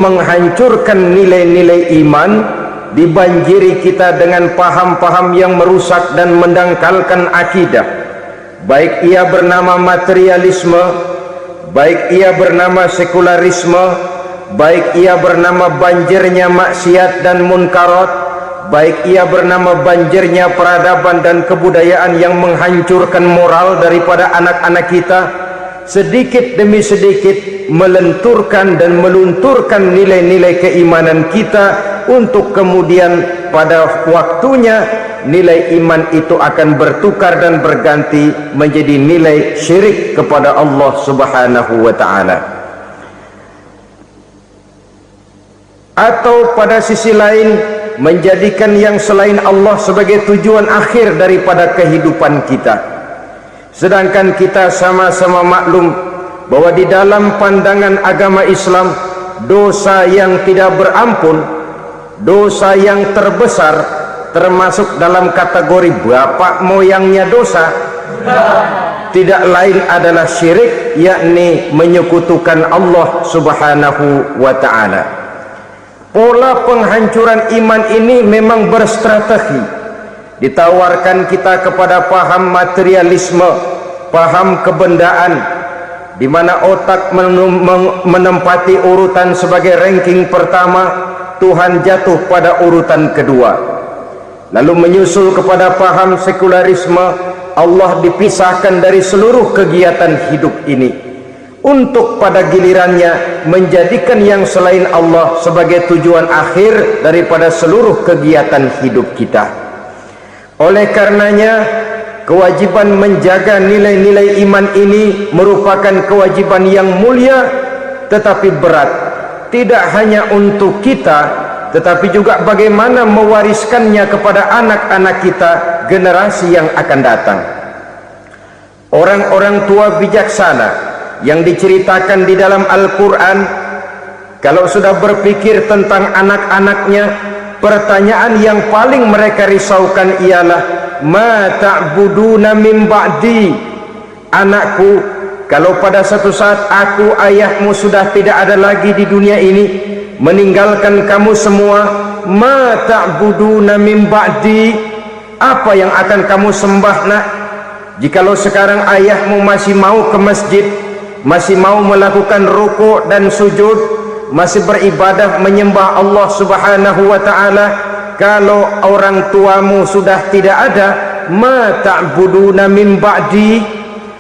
menghancurkan nilai-nilai iman, dibanjiri kita dengan paham-paham yang merusak dan mendangkalkan akidah, baik ia bernama materialisme, baik ia bernama sekularisme, baik ia bernama banjirnya maksiat dan munkarat, baik ia bernama banjirnya peradaban dan kebudayaan yang menghancurkan moral daripada anak-anak kita, sedikit demi sedikit melenturkan dan melunturkan nilai-nilai keimanan kita, untuk kemudian pada waktunya nilai iman itu akan bertukar dan berganti menjadi nilai syirik kepada Allah Subhanahu wa ta'ala. Atau pada sisi lain menjadikan yang selain Allah sebagai tujuan akhir daripada kehidupan kita, sedangkan kita sama-sama maklum bahwa di dalam pandangan agama Islam, dosa yang tidak berampun, dosa yang terbesar, termasuk dalam kategori bapak moyangnya dosa, tidak lain adalah syirik, yakni menyekutukan Allah Subhanahu wa ta'ala. Pola penghancuran iman ini memang berstrategi. Ditawarkan kita kepada paham materialisme, paham kebendaan, di mana otak menempati urutan sebagai ranking pertama, Tuhan jatuh pada urutan kedua. Lalu menyusul kepada paham sekularisme, Allah dipisahkan dari seluruh kegiatan hidup ini, untuk pada gilirannya menjadikan yang selain Allah sebagai tujuan akhir daripada seluruh kegiatan hidup kita. Oleh karenanya, kewajiban menjaga nilai-nilai iman ini merupakan kewajiban yang mulia tetapi berat, tidak hanya untuk kita, tetapi juga bagaimana mewariskannya kepada anak-anak kita, generasi yang akan datang. Orang-orang tua bijaksana yang diceritakan di dalam Al-Quran, kalau sudah berpikir tentang anak-anaknya, pertanyaan yang paling mereka risaukan ialah, ma ta'buduna min ba'di. Anakku, kalau pada satu saat aku, ayahmu sudah tidak ada lagi di dunia ini, meninggalkan kamu semua, ma ta'buduna min ba'di, apa yang akan kamu sembah nak? Jikalau sekarang ayahmu masih mau ke masjid, masih mau melakukan rukuk dan sujud, masih beribadah menyembah Allah Subhanahu wa ta'ala, kalau orang tuamu sudah tidak ada, ma ta'buduna min ba'di,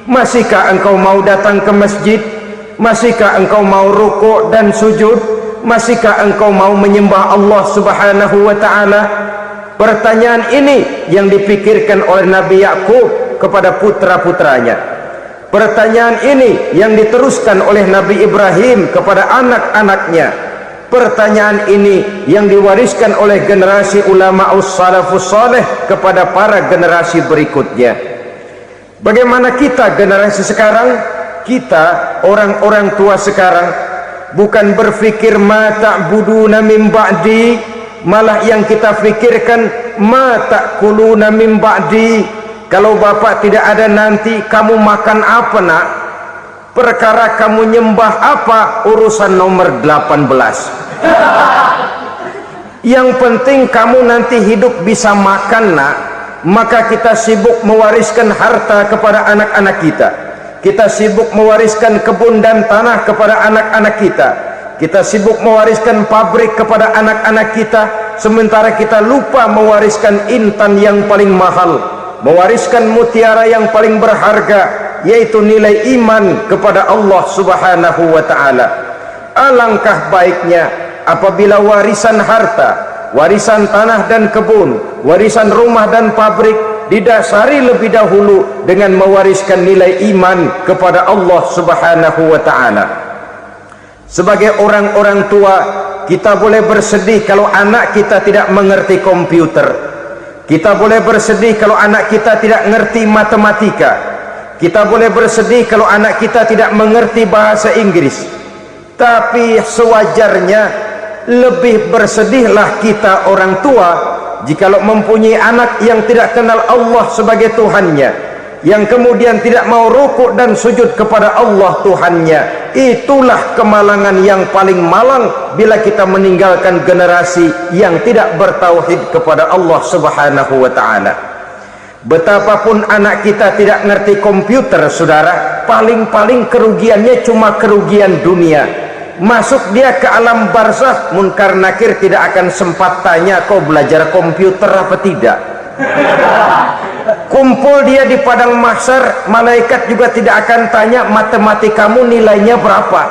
masihkah engkau mau datang ke masjid? Masihkah engkau mau rukuk dan sujud? Masihkah engkau mau menyembah Allah Subhanahu wa ta'ala? Pertanyaan ini yang dipikirkan oleh Nabi Yakub kepada putra-putranya. Pertanyaan ini yang diteruskan oleh Nabi Ibrahim kepada anak-anaknya. Pertanyaan ini yang diwariskan oleh generasi ulama salafus saleh kepada para generasi berikutnya. Bagaimana kita generasi sekarang? Kita orang-orang tua sekarang bukan berfikir ma ta'buduna min ba'di, malah yang kita fikirkan ma ta'kuluna min ba'di. Kalau bapak tidak ada nanti kamu makan apa nak? Perkara kamu nyembah apa, urusan nomor 18. Yang penting kamu nanti hidup bisa makan nak. Maka kita sibuk mewariskan harta kepada anak-anak kita, kita sibuk mewariskan kebun dan tanah kepada anak-anak kita, kita sibuk mewariskan pabrik kepada anak-anak kita, sementara kita lupa mewariskan intan yang paling mahal, mewariskan mutiara yang paling berharga, yaitu nilai iman kepada Allah Subhanahu wa ta'ala. Alangkah baiknya apabila warisan harta, warisan tanah dan kebun, warisan rumah dan pabrik didasari lebih dahulu dengan mewariskan nilai iman kepada Allah Subhanahu wa ta'ala. Sebagai orang-orang tua, kita boleh bersedih kalau anak kita tidak mengerti komputer. Kita boleh bersedih kalau anak kita tidak mengerti matematika. Kita boleh bersedih kalau anak kita tidak mengerti bahasa Inggris. Tapi sewajarnya lebih bersedihlah kita orang tua jikalau mempunyai anak yang tidak kenal Allah sebagai Tuhannya, yang kemudian tidak mau rukuk dan sujud kepada Allah Tuhannya. Itulah kemalangan yang paling malang bila kita meninggalkan generasi yang tidak bertauhid kepada Allah Subhanahu wa ta'ala. Betapapun anak kita tidak ngerti komputer, saudara, paling-paling kerugiannya cuma kerugian dunia. Masuk dia ke alam barzakh, munkar nakir tidak akan sempat tanya kau belajar komputer apa tidak. Kumpul dia di padang mahsyar, malaikat juga tidak akan tanya matematikamu nilainya berapa.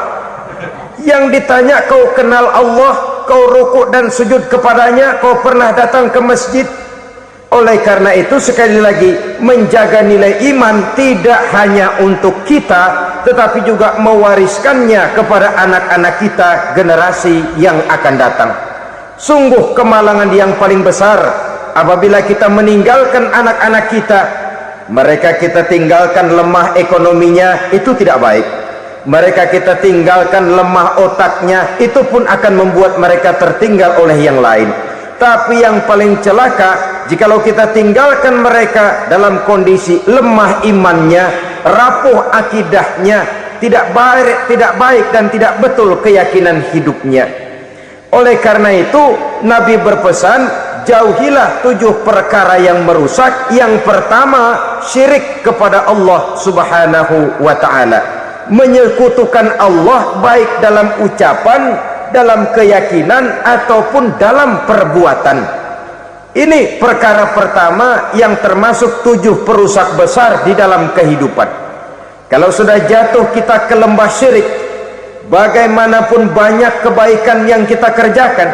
Yang ditanya, kau kenal Allah, kau rukuk dan sujud kepadanya, kau pernah datang ke masjid. Oleh karena itu, sekali lagi, menjaga nilai iman tidak hanya untuk kita, tetapi juga mewariskannya kepada anak-anak kita, generasi yang akan datang. Sungguh kemalangan yang paling besar apabila kita meninggalkan anak-anak kita. Mereka kita tinggalkan lemah ekonominya, itu tidak baik. Mereka kita tinggalkan lemah otaknya, itu pun akan membuat mereka tertinggal oleh yang lain. Tapi yang paling celaka, jikalau kita tinggalkan mereka dalam kondisi lemah imannya, rapuh akidahnya, tidak baik dan tidak betul keyakinan hidupnya. Oleh karena itu, Nabi berpesan, jauhilah 7 perkara yang merusak. Yang pertama, syirik kepada Allah Subhanahu wa ta'ala, menyekutukan Allah baik dalam ucapan, dalam keyakinan ataupun dalam perbuatan. Ini perkara pertama yang termasuk 7 perusak besar di dalam kehidupan. Kalau sudah jatuh kita ke lembah syirik, bagaimanapun banyak kebaikan yang kita kerjakan,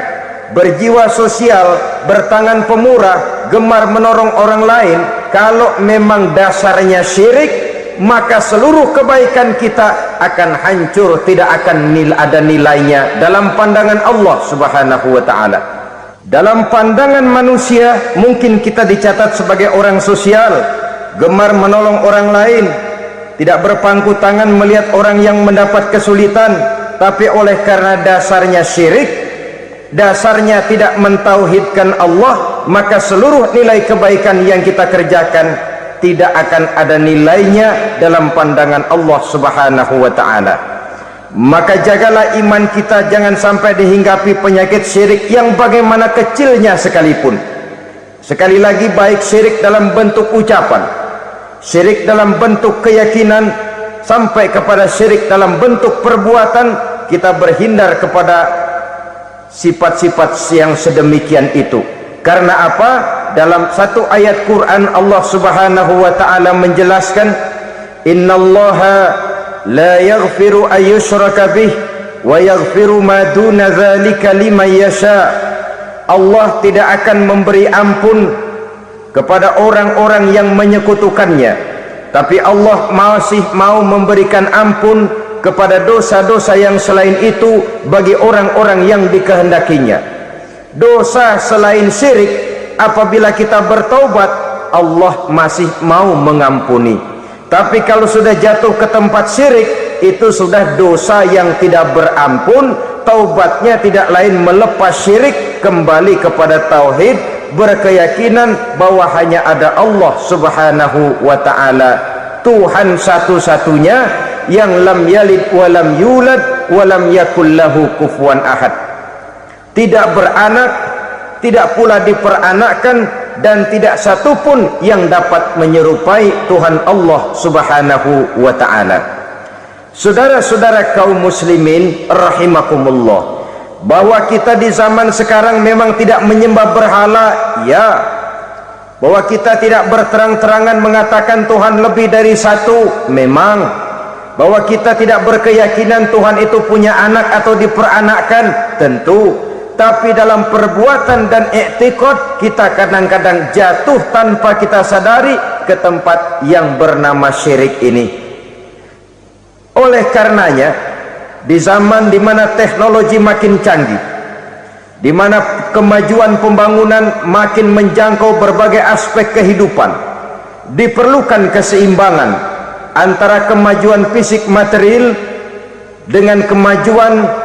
berjiwa sosial, bertangan pemurah, gemar menolong orang lain, kalau memang dasarnya syirik, maka seluruh kebaikan kita akan hancur, tidak akan ada nilainya dalam pandangan Allah Subhanahu wa ta'ala. Dalam pandangan manusia, mungkin kita dicatat sebagai orang sosial, gemar menolong orang lain, tidak berpangku tangan melihat orang yang mendapat kesulitan. Tapi oleh karena dasarnya syirik, dasarnya tidak mentauhidkan Allah, maka seluruh nilai kebaikan yang kita kerjakan tidak akan ada nilainya dalam pandangan Allah Subhanahu wa ta'ala. Maka jagalah iman kita, jangan sampai dihinggapi penyakit syirik yang bagaimana kecilnya sekalipun. Sekali lagi, baik syirik dalam bentuk ucapan, syirik dalam bentuk keyakinan, sampai kepada syirik dalam bentuk perbuatan, kita berhindar kepada sifat-sifat yang sedemikian itu. Karena apa? Dalam satu ayat Quran Allah Subhanahu wa ta'ala menjelaskan, innallaha la yaghfiru ayyushraka bih wa yaghfiru ma duna dzalika liman yasha. Allah tidak akan memberi ampun kepada orang-orang yang menyekutukannya, tapi Allah masih mau memberikan ampun kepada dosa-dosa yang selain itu bagi orang-orang yang dikehendakinya. Dosa selain syirik, apabila kita bertaubat, Allah masih mau mengampuni. Tapi kalau sudah jatuh ke tempat syirik, itu sudah dosa yang tidak berampun. Taubatnya tidak lain melepas syirik, kembali kepada tauhid, berkeyakinan bahwa hanya ada Allah Subhanahu wa ta'ala, Tuhan satu-satunya, yang lam yalid walam yulad walam yakul lahu kufuwan ahad. Tidak beranak, tidak pula diperanakkan, dan tidak satupun yang dapat menyerupai Tuhan Allah Subhanahu wa ta'ala. Saudara-saudara kaum muslimin rahimakumullah, bahwa kita di zaman sekarang memang tidak menyembah berhala, ya. Bahwa kita tidak berterang-terangan mengatakan Tuhan lebih dari satu, memang. Bahwa kita tidak berkeyakinan Tuhan itu punya anak atau diperanakkan, tentu. Tapi dalam perbuatan dan i'tiqad, kita kadang-kadang jatuh tanpa kita sadari ke tempat yang bernama syirik ini. Oleh karenanya, di zaman di mana teknologi makin canggih, di mana kemajuan pembangunan makin menjangkau berbagai aspek kehidupan, diperlukan keseimbangan antara kemajuan fisik material dengan kemajuan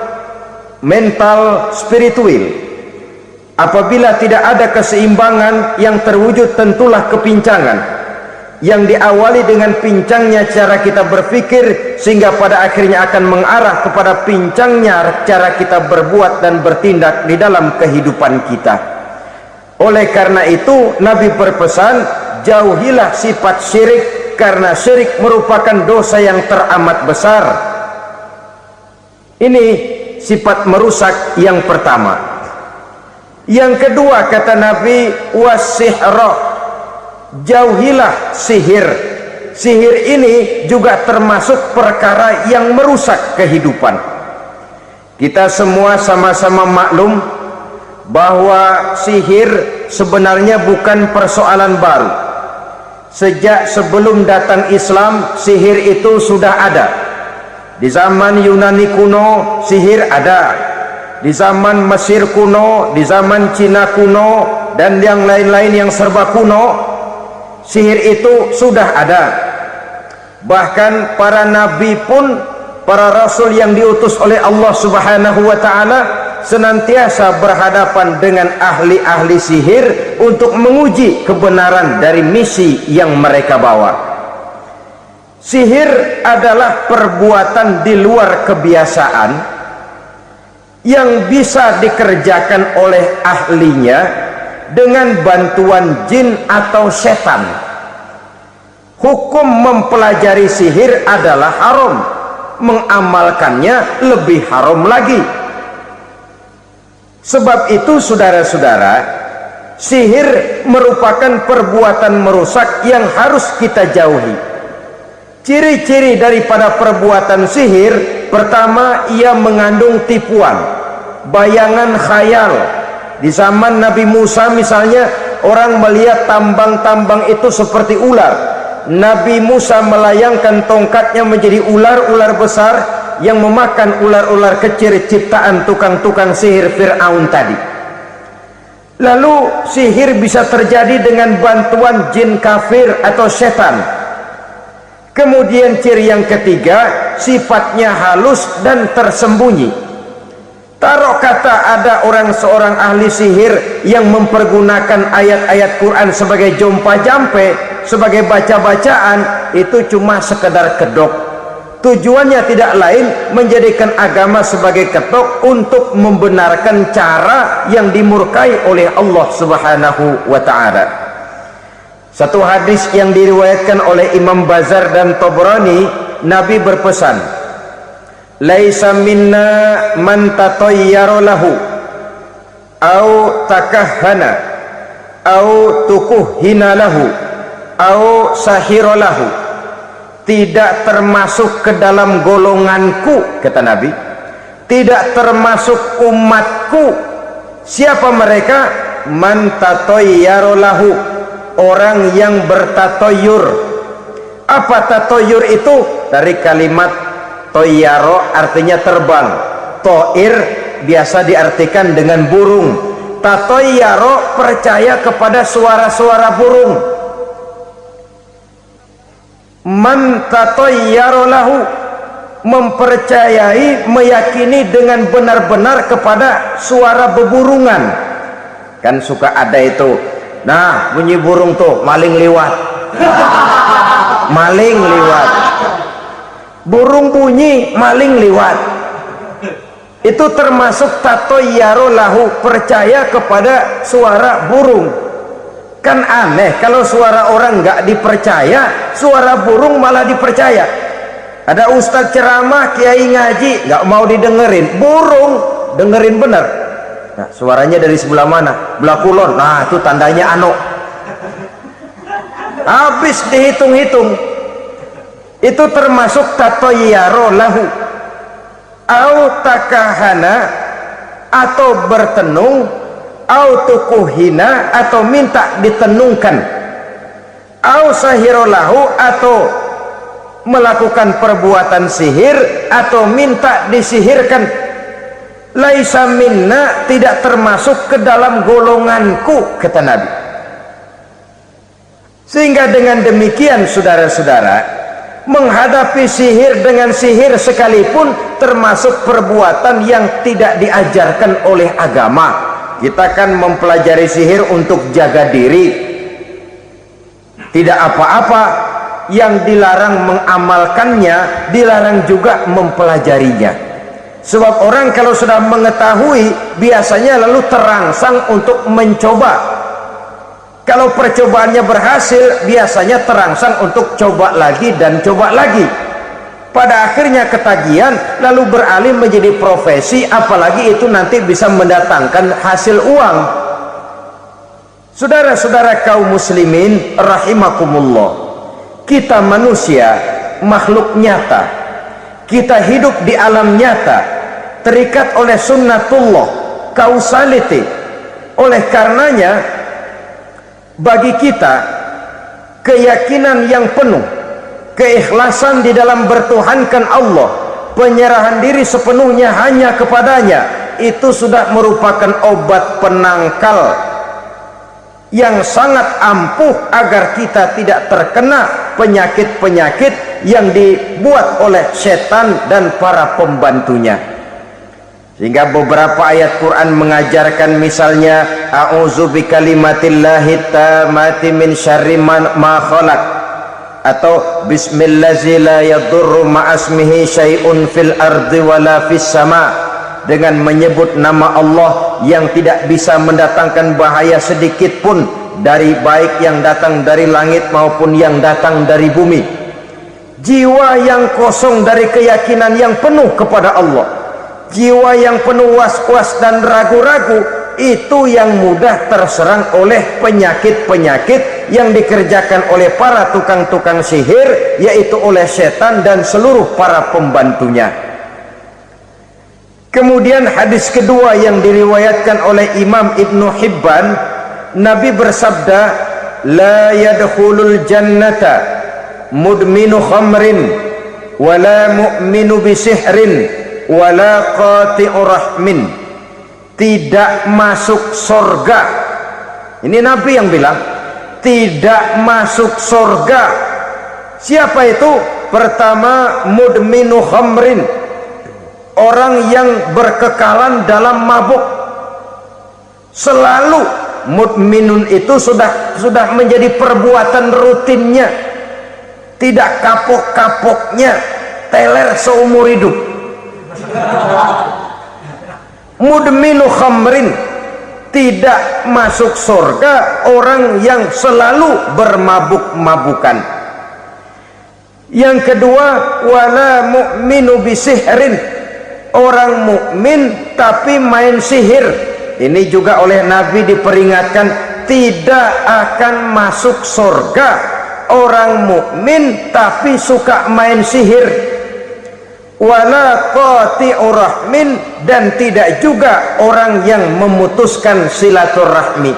mental spiritual. Apabila tidak ada keseimbangan, yang terwujud tentulah kepincangan. yang diawali dengan pincangnya cara kita berpikir sehingga pada akhirnya akan mengarah kepada pincangnya cara kita berbuat dan bertindak di dalam kehidupan kita. Oleh karena itu Nabi berpesan, jauhilah sifat syirik, karena syirik merupakan dosa yang teramat besar. Ini sifat merusak yang pertama. Yang kedua kata Nabi, wasihra, jauhilah sihir. Sihir ini juga termasuk perkara yang merusak kehidupan. Kita semua sama-sama maklum bahwa sihir sebenarnya bukan persoalan baru. Sejak sebelum datang Islam, sihir itu sudah ada. Di zaman Yunani kuno, sihir ada. Di zaman Mesir kuno, di zaman Cina kuno, dan yang lain-lain yang serba kuno, sihir itu sudah ada. Bahkan para nabi pun, para rasul yang diutus oleh Allah Subhanahu wa ta'ala, senantiasa berhadapan dengan ahli-ahli sihir untuk menguji kebenaran dari misi yang mereka bawa. Sihir adalah perbuatan di luar kebiasaan yang bisa dikerjakan oleh ahlinya dengan bantuan jin atau setan. Hukum mempelajari sihir adalah haram, mengamalkannya lebih haram lagi. Sebab itu saudara-saudara, sihir merupakan perbuatan merusak yang harus kita jauhi. Ciri-ciri daripada perbuatan sihir, pertama, ia mengandung tipuan, bayangan khayal. Di zaman Nabi Musa misalnya, orang melihat tambang-tambang itu seperti ular. Nabi Musa melayangkan tongkatnya menjadi ular-ular besar yang memakan ular-ular kecil ciptaan tukang-tukang sihir Fir'aun tadi. Lalu sihir bisa terjadi dengan bantuan jin kafir atau setan. Kemudian ciri yang ketiga, sifatnya halus dan tersembunyi. Taruh kata ada seorang ahli sihir yang mempergunakan ayat-ayat Quran sebagai jompa-jampe, sebagai baca-bacaan, itu cuma sekedar kedok. Tujuannya tidak lain menjadikan agama sebagai ketok untuk membenarkan cara yang dimurkai oleh Allah Subhanahu wa ta'ala. Satu hadis yang diriwayatkan oleh Imam Bazar dan Tabrani, Nabi berpesan, laisa minna man tatayyara lahu au takahhana au tukuhina lahu au sahira lahu. Tidak termasuk ke dalam golonganku, kata Nabi, tidak termasuk umatku. Siapa mereka? Man tatayyara lahu, orang yang bertatoyur. Apa tatoyur itu? Dari kalimat toyaro, artinya terbang. Toir biasa diartikan dengan burung. Tatoyaro percaya kepada suara-suara burung. Man tatoyaro lahu, mempercayai, meyakini dengan benar-benar kepada suara beburungan. Kan suka ada itu, nah bunyi burung tuh, maling liwat. Maling liwat, burung bunyi, maling liwat. Itu termasuk tatoyaro lahu, percaya kepada suara burung. Kan aneh kalau suara orang nggak dipercaya, suara burung malah dipercaya. Ada ustadz ceramah, kiai ngaji, nggak mau didengerin, burung dengerin bener. Nah, suaranya dari sebelah mana? Belah kulon. Nah, itu tandanya anu. Habis dihitung-hitung. Itu termasuk tatoyaro lahu. Au takahana, atau bertenung, au tukuhina, atau minta ditenungkan, au sahiro lahu, atau melakukan perbuatan sihir atau minta disihirkan. Laisa minna, tidak termasuk ke dalam golonganku, kata Nabi. Sehingga dengan demikian saudara-saudara, menghadapi sihir dengan sihir sekalipun termasuk perbuatan yang tidak diajarkan oleh agama. Kita kan mempelajari sihir untuk jaga diri. Tidak apa-apa yang dilarang mengamalkannya, dilarang juga mempelajarinya. Sebab orang kalau sudah mengetahui biasanya lalu terangsang untuk mencoba. Kalau percobaannya berhasil, biasanya terangsang untuk coba lagi dan coba lagi. Pada akhirnya ketagihan, lalu beralih menjadi profesi, apalagi itu nanti bisa mendatangkan hasil uang. Saudara-saudara kaum muslimin rahimakumullah, kita manusia makhluk nyata, kita hidup di alam nyata, terikat oleh sunnatullah, causality. Oleh karenanya bagi kita keyakinan yang penuh, keikhlasan di dalam bertuhankan Allah, penyerahan diri sepenuhnya hanya kepadanya, itu sudah merupakan obat penangkal yang sangat ampuh agar kita tidak terkena penyakit-penyakit yang dibuat oleh setan dan para pembantunya. Sehingga beberapa ayat Quran mengajarkan, misalnya a'udzu bikalimatillahi tammati min syarri ma khalaq, atau bismillazi la yadurru ma'asmihi syai'un fil ardi wala fis sama', dengan menyebut nama Allah yang tidak bisa mendatangkan bahaya sedikit pun dari baik yang datang dari langit maupun yang datang dari bumi. Jiwa yang kosong dari keyakinan yang penuh kepada Allah, jiwa yang penuh was-was dan ragu-ragu, itu yang mudah terserang oleh penyakit-penyakit yang dikerjakan oleh para tukang-tukang sihir, yaitu oleh setan dan seluruh para pembantunya. Kemudian hadis kedua yang diriwayatkan oleh Imam Ibnu Hibban, Nabi bersabda, la yadkhulul jannata mudminu khamrin wala mu'minu bisihrin wala qati'u rahmin. Tidak masuk surga. Ini Nabi yang bilang, tidak masuk surga. Siapa itu? Pertama, mudminu khamrin, orang yang berkekalan dalam mabuk. Selalu mudminun itu sudah menjadi perbuatan rutinnya, tidak kapok-kapoknya, teler seumur hidup. Mudminu khamrin, tidak masuk surga orang yang selalu bermabuk-mabukan. Yang kedua, wala mu'minu bisihrin, orang mukmin tapi main sihir. Ini juga oleh Nabi diperingatkan, tidak akan masuk surga orang mukmin tapi suka main sihir. Wala qati'u rahmin, dan tidak juga orang yang memutuskan silaturahmi.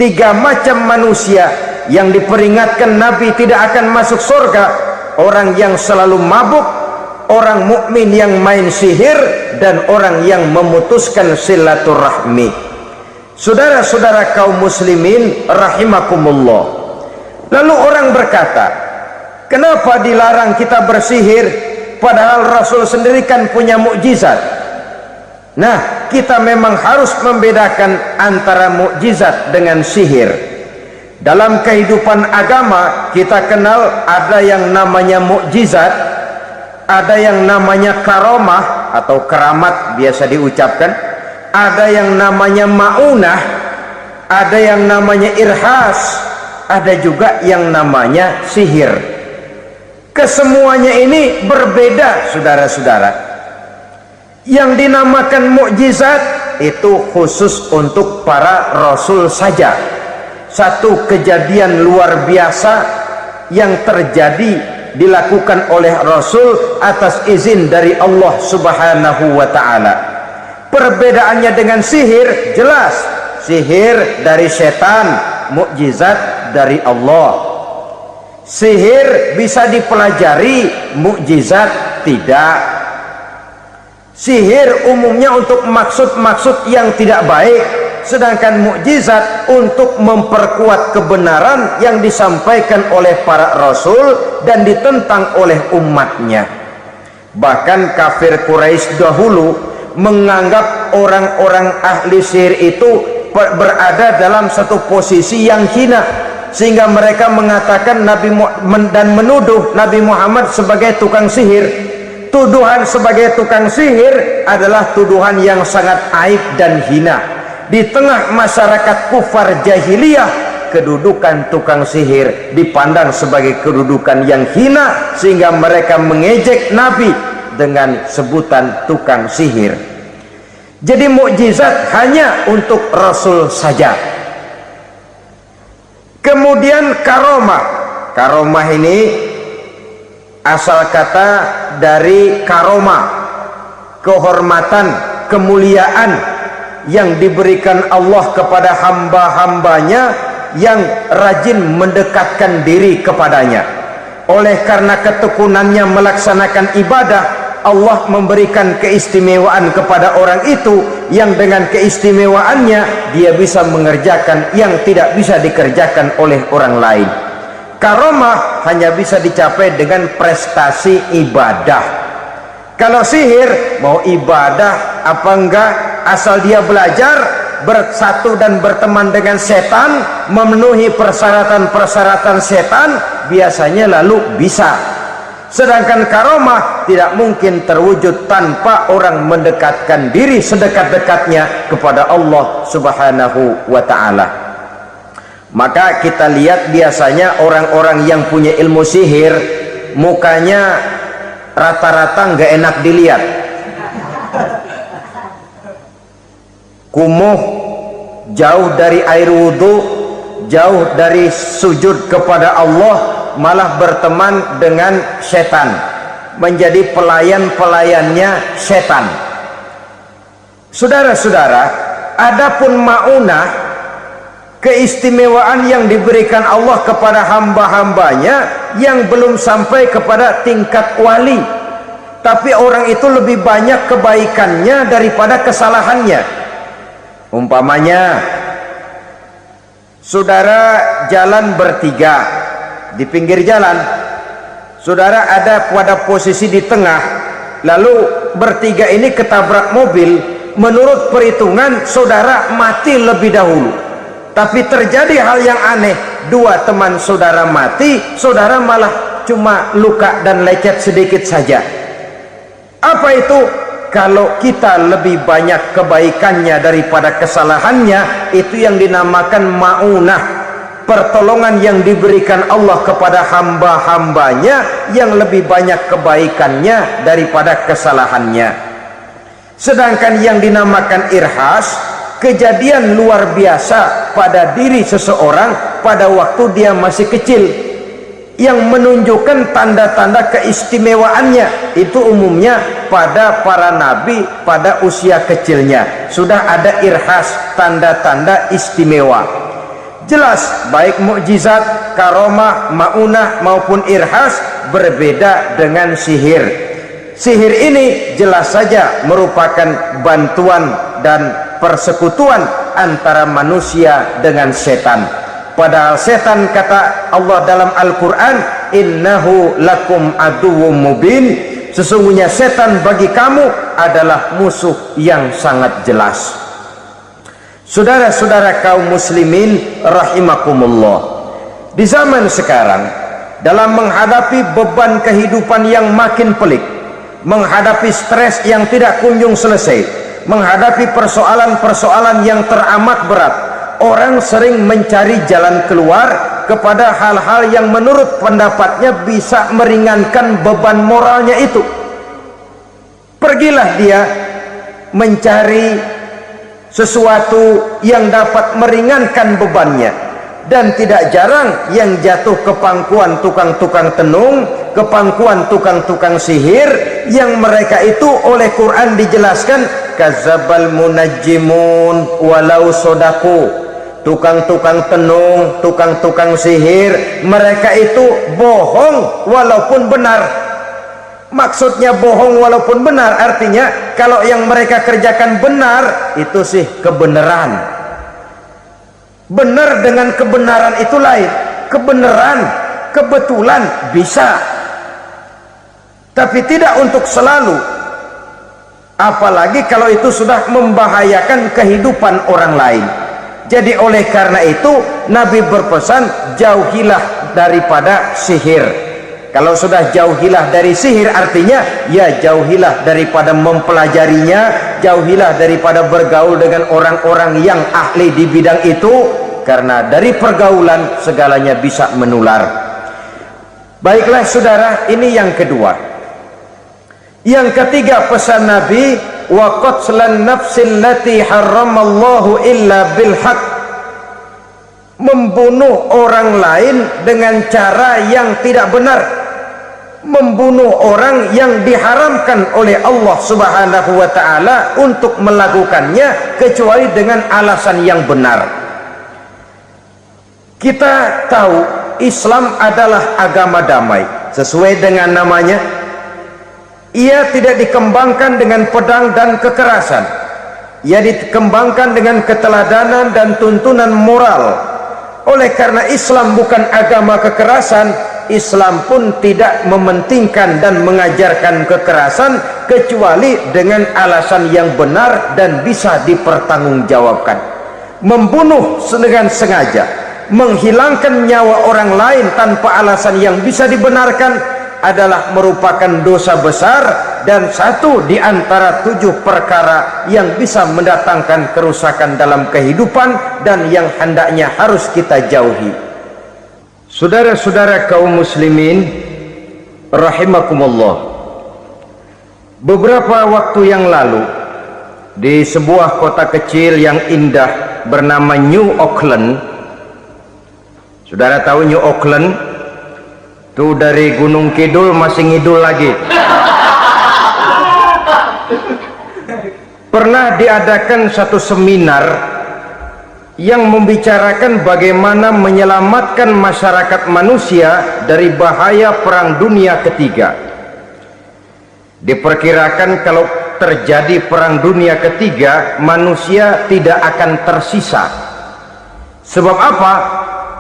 Tiga macam manusia yang diperingatkan Nabi tidak akan masuk surga: orang yang selalu mabuk, orang mukmin yang main sihir, dan orang yang memutuskan silaturahmi. Saudara-saudara kaum muslimin rahimakumullah, lalu orang berkata, kenapa dilarang kita bersihir padahal Rasul sendiri kan punya mukjizat? Nah, kita memang harus membedakan antara mukjizat dengan sihir. Dalam kehidupan agama kita kenal ada yang namanya mukjizat, ada yang namanya karomah atau keramat biasa diucapkan, ada yang namanya maunah, ada yang namanya irhas, ada juga yang namanya sihir. Kesemuanya ini berbeda, saudara-saudara. Yang dinamakan mukjizat itu khusus untuk para rasul saja. Satu kejadian luar biasa yang terjadi dilakukan oleh Rasul atas izin dari Allah Subhanahu wa ta'ala. Perbedaannya dengan sihir jelas, sihir dari setan, mukjizat dari Allah. Sihir bisa dipelajari, mukjizat tidak. Sihir umumnya untuk maksud-maksud yang tidak baik, sedangkan mukjizat untuk memperkuat kebenaran yang disampaikan oleh para rasul dan ditentang oleh umatnya. Bahkan kafir Quraisy dahulu menganggap orang-orang ahli sihir itu berada dalam satu posisi yang hina. sehingga mereka mengatakan dan menuduh Nabi Muhammad sebagai tukang sihir. Tuduhan sebagai tukang sihir adalah tuduhan yang sangat aib dan hina. Di tengah masyarakat kufar jahiliyah, kedudukan tukang sihir dipandang sebagai kedudukan yang hina, sehingga mereka mengejek Nabi dengan sebutan tukang sihir. Jadi mukjizat hanya untuk Rasul saja. Kemudian karomah. Karomah ini asal kata dari karoma, kehormatan, kemuliaan yang diberikan Allah kepada hamba-hambanya yang rajin mendekatkan diri kepadanya. Oleh karena ketekunannya melaksanakan ibadah, Allah memberikan keistimewaan kepada orang itu, yang dengan keistimewaannya dia bisa mengerjakan yang tidak bisa dikerjakan oleh orang lain. Karomah hanya bisa dicapai dengan prestasi ibadah. Kalau sihir, mau ibadah apa enggak, asal dia belajar, bersatu dan berteman dengan setan, memenuhi persyaratan-persyaratan setan, biasanya lalu bisa. Sedangkan karomah tidak mungkin terwujud tanpa orang mendekatkan diri sedekat-dekatnya kepada Allah Subhanahu wa ta'ala. Maka kita lihat biasanya orang-orang yang punya ilmu sihir, mukanya rata-rata nggak enak dilihat, kumuh, jauh dari air wudhu, jauh dari sujud kepada Allah, malah berteman dengan setan, menjadi pelayan-pelayannya setan. Saudara-saudara, adapun maunah, keistimewaan yang diberikan Allah kepada hamba-hambanya yang belum sampai kepada tingkat wali, tapi orang itu lebih banyak kebaikannya daripada kesalahannya. Umpamanya, saudara jalan bertiga di pinggir jalan, saudara ada pada posisi di tengah, lalu bertiga ini ketabrak mobil. Menurut perhitungan saudara mati lebih dahulu, tapi terjadi hal yang aneh, dua teman saudara mati, saudara malah cuma luka dan lecet sedikit saja. Apa itu? Kalau kita lebih banyak kebaikannya daripada kesalahannya, itu yang dinamakan maunah, pertolongan yang diberikan Allah kepada hamba-hambanya yang lebih banyak kebaikannya daripada kesalahannya. Sedangkan yang dinamakan irhas, kejadian luar biasa pada diri seseorang pada waktu dia masih kecil, yang menunjukkan tanda-tanda keistimewaannya. Itu umumnya pada para nabi pada usia kecilnya sudah ada irhas, tanda-tanda istimewa. Jelas baik mukjizat, karomah, maunah maupun irhas berbeda dengan sihir. Sihir ini jelas saja merupakan bantuan dan persekutuan antara manusia dengan setan. Padahal setan, kata Allah dalam Al-Quran, innahu lakum aduwwum mubin, sesungguhnya setan bagi kamu adalah musuh yang sangat jelas. Saudara-saudara kaum muslimin rahimakumullah, di zaman sekarang dalam menghadapi beban kehidupan yang makin pelik, menghadapi stres yang tidak kunjung selesai, menghadapi persoalan-persoalan yang teramat berat, orang sering mencari jalan keluar kepada hal-hal yang menurut pendapatnya bisa meringankan beban moralnya itu. Pergilah dia mencari sesuatu yang dapat meringankan bebannya, dan tidak jarang yang jatuh ke pangkuan tukang-tukang tenung, ke pangkuan tukang-tukang sihir, yang mereka itu oleh Quran dijelaskan kadzabal munajjimun walau sodaku. Tukang-tukang tenung, tukang-tukang sihir, mereka itu bohong walaupun benar. Maksudnya bohong walaupun benar, artinya kalau yang mereka kerjakan benar, itu sih kebenaran. Benar dengan kebenaran itu lain. Kebenaran, kebetulan bisa, tapi tidak untuk selalu. Apalagi kalau itu sudah membahayakan kehidupan orang lain. Jadi oleh karena itu Nabi berpesan, jauhilah daripada sihir. Kalau sudah jauhilah dari sihir, artinya ya jauhilah daripada mempelajarinya, jauhilah daripada bergaul dengan orang-orang yang ahli di bidang itu, karena dari pergaulan segalanya bisa menular. Baiklah saudara, ini yang kedua. Yang ketiga pesan Nabi, wa qatlan nafsil lati haramallahu illa bil haq, membunuh orang lain dengan cara yang tidak benar, membunuh orang yang diharamkan oleh Allah Subhanahu wa taala untuk melakukannya kecuali dengan alasan yang benar. Kita tahu Islam adalah agama damai, sesuai dengan namanya. Ia tidak dikembangkan dengan pedang dan kekerasan. Ia dikembangkan dengan keteladanan dan tuntunan moral. Oleh karena Islam bukan agama kekerasan, Islam pun tidak mementingkan dan mengajarkan kekerasan kecuali dengan alasan yang benar dan bisa dipertanggungjawabkan. Membunuh dengan sengaja, menghilangkan nyawa orang lain tanpa alasan yang bisa dibenarkan adalah merupakan dosa besar dan satu di antara 7 perkara yang bisa mendatangkan kerusakan dalam kehidupan dan yang hendaknya harus kita jauhi. Saudara-saudara kaum muslimin rahimakumullah, beberapa waktu yang lalu di sebuah kota kecil yang indah bernama New Auckland. Saudara tahu New Auckland? Tuh dari Gunung Kidul masih ngidul lagi. Pernah diadakan satu seminar yang membicarakan bagaimana menyelamatkan masyarakat manusia dari bahaya Perang Dunia Ketiga. Diperkirakan kalau terjadi Perang Dunia Ketiga, manusia tidak akan tersisa. Sebab apa?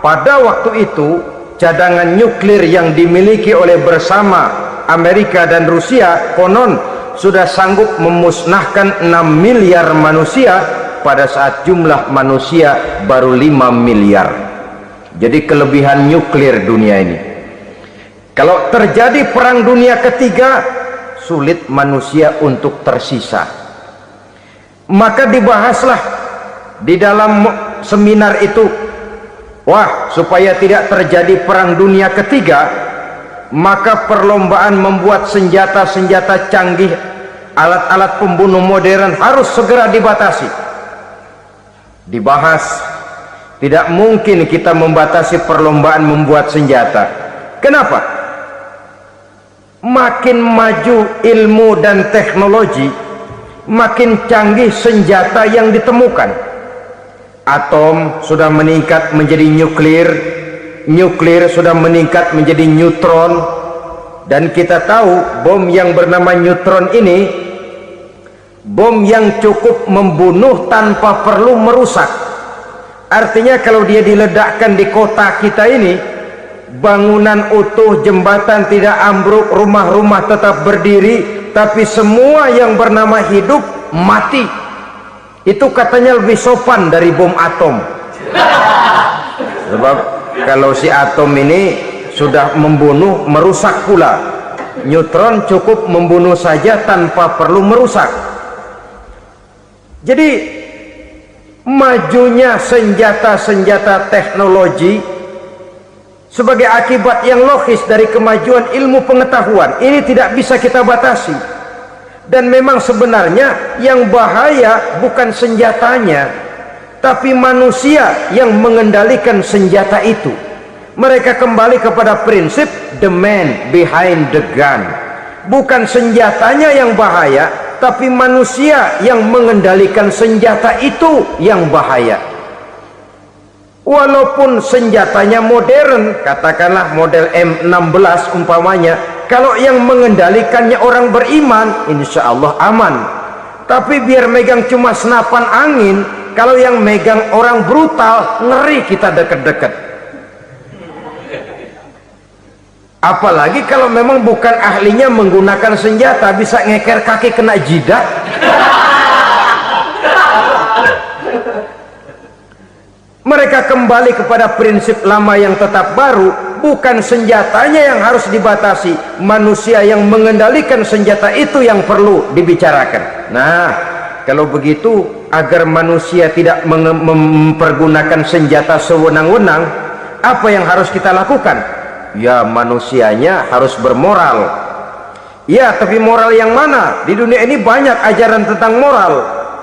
Pada waktu itu cadangan nuklir yang dimiliki oleh bersama Amerika dan Rusia konon sudah sanggup memusnahkan 6 miliar manusia pada saat jumlah manusia baru 5 miliar. Jadi kelebihan nuklir dunia ini. Kalau terjadi Perang Dunia Ketiga, sulit manusia untuk tersisa. Maka dibahaslah di dalam seminar itu, wah, supaya tidak terjadi Perang Dunia Ketiga, maka perlombaan membuat senjata-senjata canggih, alat-alat pembunuh modern harus segera dibatasi. Dibahas, tidak mungkin kita membatasi perlombaan membuat senjata. Kenapa? Makin maju ilmu dan teknologi, makin canggih senjata yang ditemukan. Atom sudah meningkat menjadi nuklir, nuklir sudah meningkat menjadi neutron, dan kita tahu bom yang bernama neutron ini bom yang cukup membunuh tanpa perlu merusak. Artinya kalau dia diledakkan di kota kita ini, bangunan utuh, jembatan tidak ambruk, rumah-rumah tetap berdiri, tapi semua yang bernama hidup mati. Itu katanya lebih sopan dari bom atom. Sebab kalau si atom ini sudah membunuh, merusak pula. Neutron cukup membunuh saja tanpa perlu merusak. Jadi majunya senjata-senjata teknologi sebagai akibat yang logis dari kemajuan ilmu pengetahuan ini tidak bisa kita batasi. Dan memang sebenarnya yang bahaya bukan senjatanya, tapi manusia yang mengendalikan senjata itu. Mereka kembali kepada prinsip the man behind the gun. Bukan senjatanya yang bahaya, tapi manusia yang mengendalikan senjata itu yang bahaya. Walaupun senjatanya modern, katakanlah model M16 umpamanya, kalau yang mengendalikannya orang beriman, insya Allah aman. Tapi biar megang cuma senapan angin, kalau yang megang orang brutal, ngeri kita deket-deket. Apalagi kalau memang bukan ahlinya menggunakan senjata, bisa ngeker kaki kena jidat. mereka kembali kepada prinsip lama yang tetap baru, bukan senjatanya yang harus dibatasi, manusia yang mengendalikan senjata itu yang perlu dibicarakan. Nah, kalau begitu, agar manusia tidak mempergunakan senjata sewenang-wenang, apa yang harus kita lakukan? Ya, manusianya harus bermoral. Ya, tapi moral yang mana? Di dunia ini banyak ajaran tentang moral.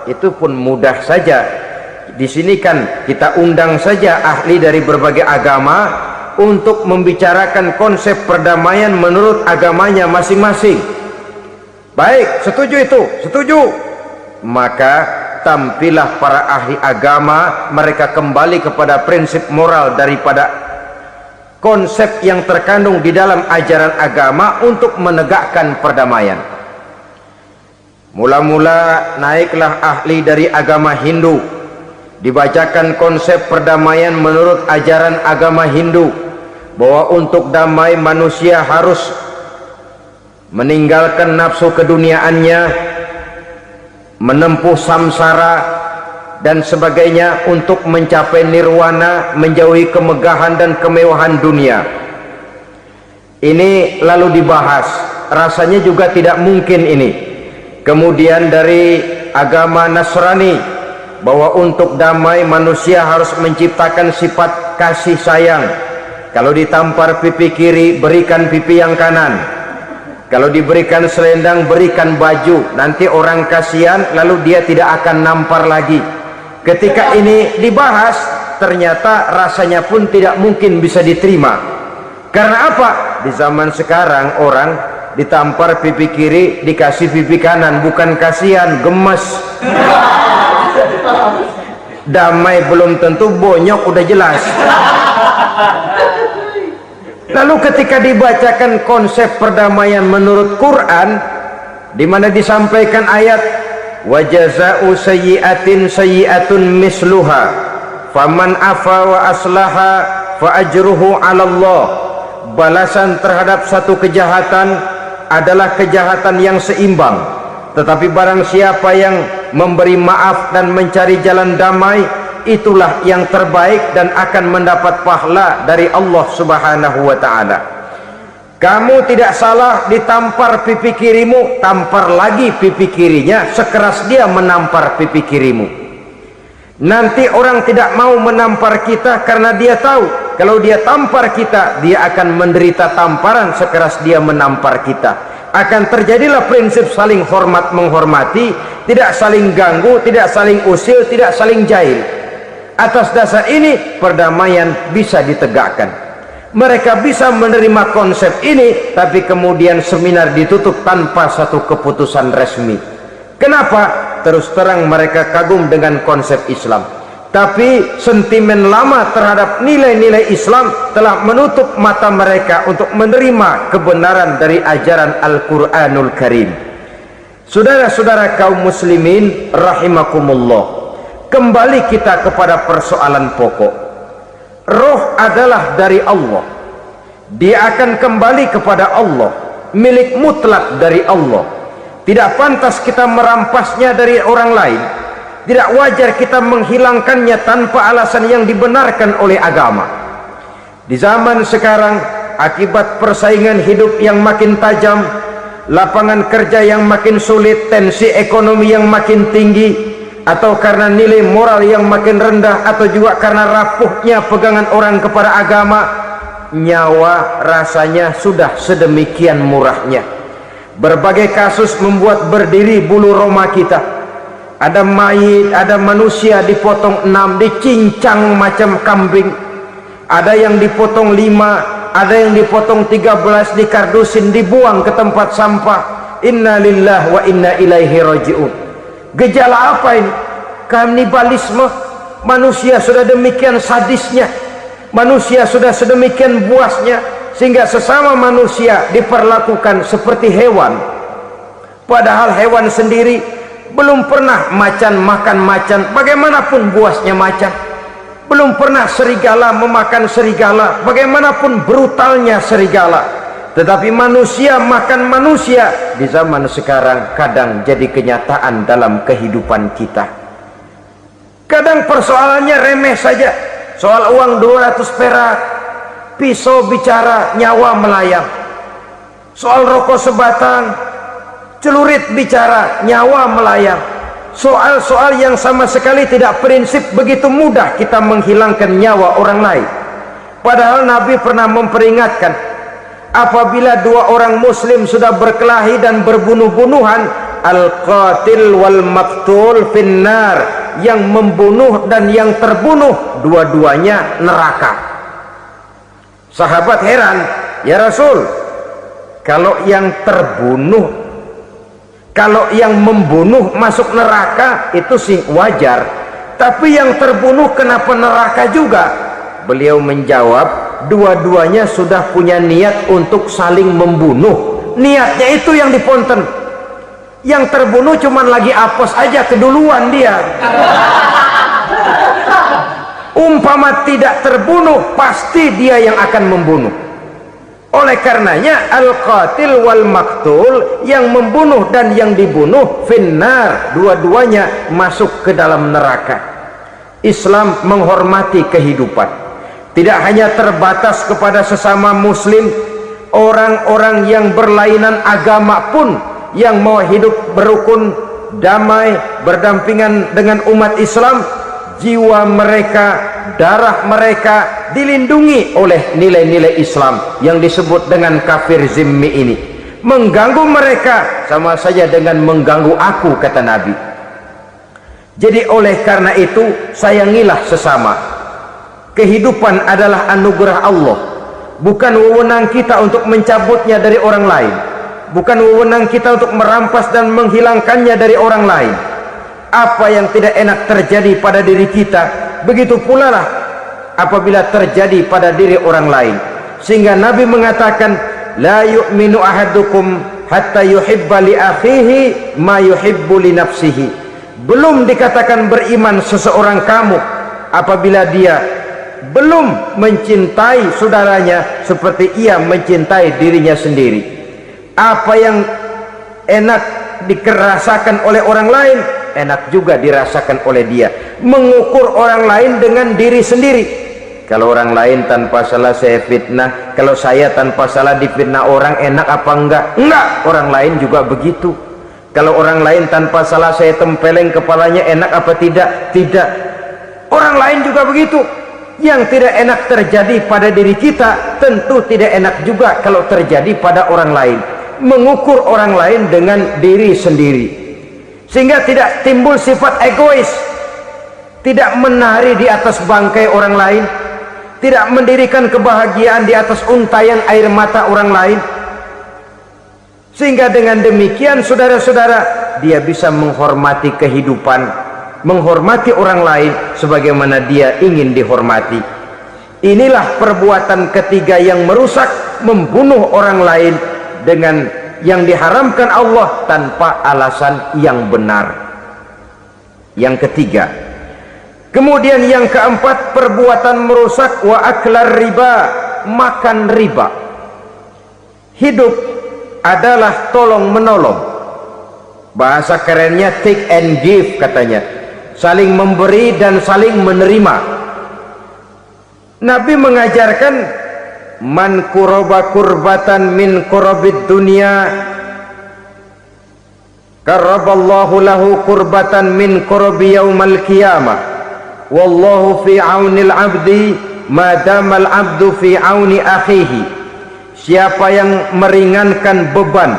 Itu pun mudah saja. Di sini kan kita undang saja ahli dari berbagai agama untuk membicarakan konsep perdamaian menurut agamanya masing-masing. Baik, setuju itu? Setuju. Maka tampillah para ahli agama, mereka kembali kepada prinsip moral daripada konsep yang terkandung di dalam ajaran agama untuk menegakkan perdamaian. Mula-mula naiklah ahli dari agama Hindu, dibacakan konsep perdamaian menurut ajaran agama Hindu, bahwa untuk damai manusia harus meninggalkan nafsu keduniaannya, menempuh samsara dan sebagainya untuk mencapai nirwana, menjauhi kemegahan dan kemewahan dunia. Ini lalu dibahas, rasanya juga tidak mungkin ini. Kemudian dari agama Nasrani, bahwa untuk damai manusia harus menciptakan sifat kasih sayang. Kalau ditampar pipi kiri, berikan pipi yang kanan. Kalau diberikan selendang, berikan baju. Nanti orang kasihan, lalu dia tidak akan nampar lagi. Ketika ini dibahas, ternyata rasanya pun tidak mungkin bisa diterima. Karena apa? Di zaman sekarang orang ditampar pipi kiri, dikasih pipi kanan. Bukan kasihan, gemes. Damai belum tentu, bonyok udah jelas. Lalu ketika dibacakan konsep perdamaian menurut Quran, di mana disampaikan ayat wa jazaa'u sayyi'atin sayyi'atun misluha faman afa wa aslaha fa ajruhu 'ala Allah, balasan terhadap satu kejahatan adalah kejahatan yang seimbang, tetapi barang siapa yang memberi maaf dan mencari jalan damai, itulah yang terbaik dan akan mendapat pahala dari Allah Subhanahu wa ta'ala. Kamu tidak salah ditampar pipi kirimu, tampar lagi pipi kirinya sekeras dia menampar pipi kirimu. Nanti orang tidak mau menampar kita karena dia tahu kalau dia tampar kita, dia akan menderita tamparan sekeras dia menampar kita. Akan terjadilah prinsip saling hormat menghormati, tidak saling ganggu, tidak saling usil, tidak saling jahil. Atas dasar ini perdamaian bisa ditegakkan. Mereka bisa menerima konsep ini, tapi kemudian seminar ditutup tanpa satu keputusan resmi. Kenapa? Terus terang mereka kagum dengan konsep Islam, tapi sentimen lama terhadap nilai-nilai Islam telah menutup mata mereka untuk menerima kebenaran dari ajaran Al-Quranul Karim. Saudara-saudara kaum muslimin rahimakumullah, kembali kita kepada persoalan pokok. Roh adalah dari Allah, dia akan kembali kepada Allah, milik mutlak dari Allah. Tidak pantas kita merampasnya dari orang lain. Tidak wajar kita menghilangkannya tanpa alasan yang dibenarkan oleh agama. Di zaman sekarang, akibat persaingan hidup yang makin tajam, lapangan kerja yang makin sulit, tensi ekonomi yang makin tinggi, atau karena nilai moral yang makin rendah, atau juga karena rapuhnya pegangan orang kepada agama, nyawa rasanya sudah sedemikian murahnya. Berbagai kasus membuat berdiri bulu roma kita. Ada mayit, ada manusia dipotong 6, dicincang macam kambing. Ada yang dipotong 5, ada yang dipotong 13, dikardusin, dibuang ke tempat sampah. Inna lillahi wa inna ilaihi raji'un. Gejala apa ini? Kanibalisme. Manusia sudah demikian sadisnya, manusia sudah sedemikian buasnya, sehingga sesama manusia diperlakukan seperti hewan. Padahal hewan sendiri belum pernah macan makan macan, bagaimanapun buasnya macan. Belum pernah serigala memakan serigala, bagaimanapun brutalnya serigala. Tetapi manusia makan manusia di zaman sekarang kadang jadi kenyataan dalam kehidupan kita. Kadang persoalannya remeh saja. Soal uang 200 perak, pisau bicara, nyawa melayang. Soal rokok sebatang, celurit bicara, nyawa melayang. Soal-soal yang sama sekali tidak prinsip, begitu mudah kita menghilangkan nyawa orang lain. Padahal Nabi pernah memperingatkan, apabila dua orang muslim sudah berkelahi dan berbunuh-bunuhan, al-qatil wal maktul finnar, yang membunuh dan yang terbunuh dua-duanya neraka. Sahabat heran, ya Rasul, kalau yang terbunuh, kalau yang membunuh masuk neraka itu sih wajar, tapi yang terbunuh kenapa neraka juga? Beliau menjawab, dua-duanya sudah punya niat untuk saling membunuh. Niatnya itu yang diponten. Yang terbunuh cuman lagi apes aja, keduluan dia. Umpama tidak terbunuh, pasti dia yang akan membunuh. Oleh karenanya al-qatil wal maktul, yang membunuh dan yang dibunuh finnar, dua-duanya masuk ke dalam neraka. Islam menghormati kehidupan, tidak hanya terbatas kepada sesama muslim, orang-orang yang berlainan agama pun yang mau hidup berukun, damai, berdampingan dengan umat Islam, jiwa mereka, darah mereka dilindungi oleh nilai-nilai Islam yang disebut dengan kafir zimmi ini. Mengganggu mereka sama saja dengan mengganggu aku, kata Nabi. Jadi oleh karena itu, sayangilah sesama. Kehidupan adalah anugerah Allah, bukan wewenang kita untuk mencabutnya dari orang lain, bukan wewenang kita untuk merampas dan menghilangkannya dari orang lain. Apa yang tidak enak terjadi pada diri kita, begitu pula lah apabila terjadi pada diri orang lain. Sehingga Nabi mengatakan, la yu'minu ahadukum hatta yuhibba li akhihi ma yuhibbu li nafsihi. Belum dikatakan beriman seseorang kamu apabila dia belum mencintai saudaranya seperti ia mencintai dirinya sendiri. Apa yang enak dirasakan oleh orang lain, enak juga dirasakan oleh dia. Mengukur orang lain dengan diri sendiri. Kalau orang lain tanpa salah saya fitnah, kalau saya tanpa salah difitnah orang, enak apa enggak? Enggak, orang lain juga begitu. Kalau orang lain tanpa salah saya tempeleng kepalanya, enak apa tidak? Tidak. Orang lain juga begitu. Yang tidak enak terjadi pada diri kita, tentu tidak enak juga kalau terjadi pada orang lain. Mengukur orang lain dengan diri sendiri, sehingga tidak timbul sifat egois, tidak menari di atas bangkai orang lain, tidak mendirikan kebahagiaan di atas untayan air mata orang lain. Sehingga dengan demikian, saudara-saudara, dia bisa menghormati kehidupan, menghormati orang lain sebagaimana dia ingin dihormati. Inilah perbuatan ketiga yang merusak, membunuh orang lain dengan yang diharamkan Allah tanpa alasan yang benar. Yang ketiga. Kemudian yang keempat, perbuatan merusak, wa aklar riba, makan riba. Hidup adalah tolong menolong. Bahasa kerennya take and give katanya, saling memberi dan saling menerima. Nabi mengajarkan, man kuraba kurbatan min kurabid dunya karaballahu lahu kurbatan min kurabi yaumal qiyamah, wallahu fi aunil abdi madamal abdu fi auni akhihi. Siapa yang meringankan beban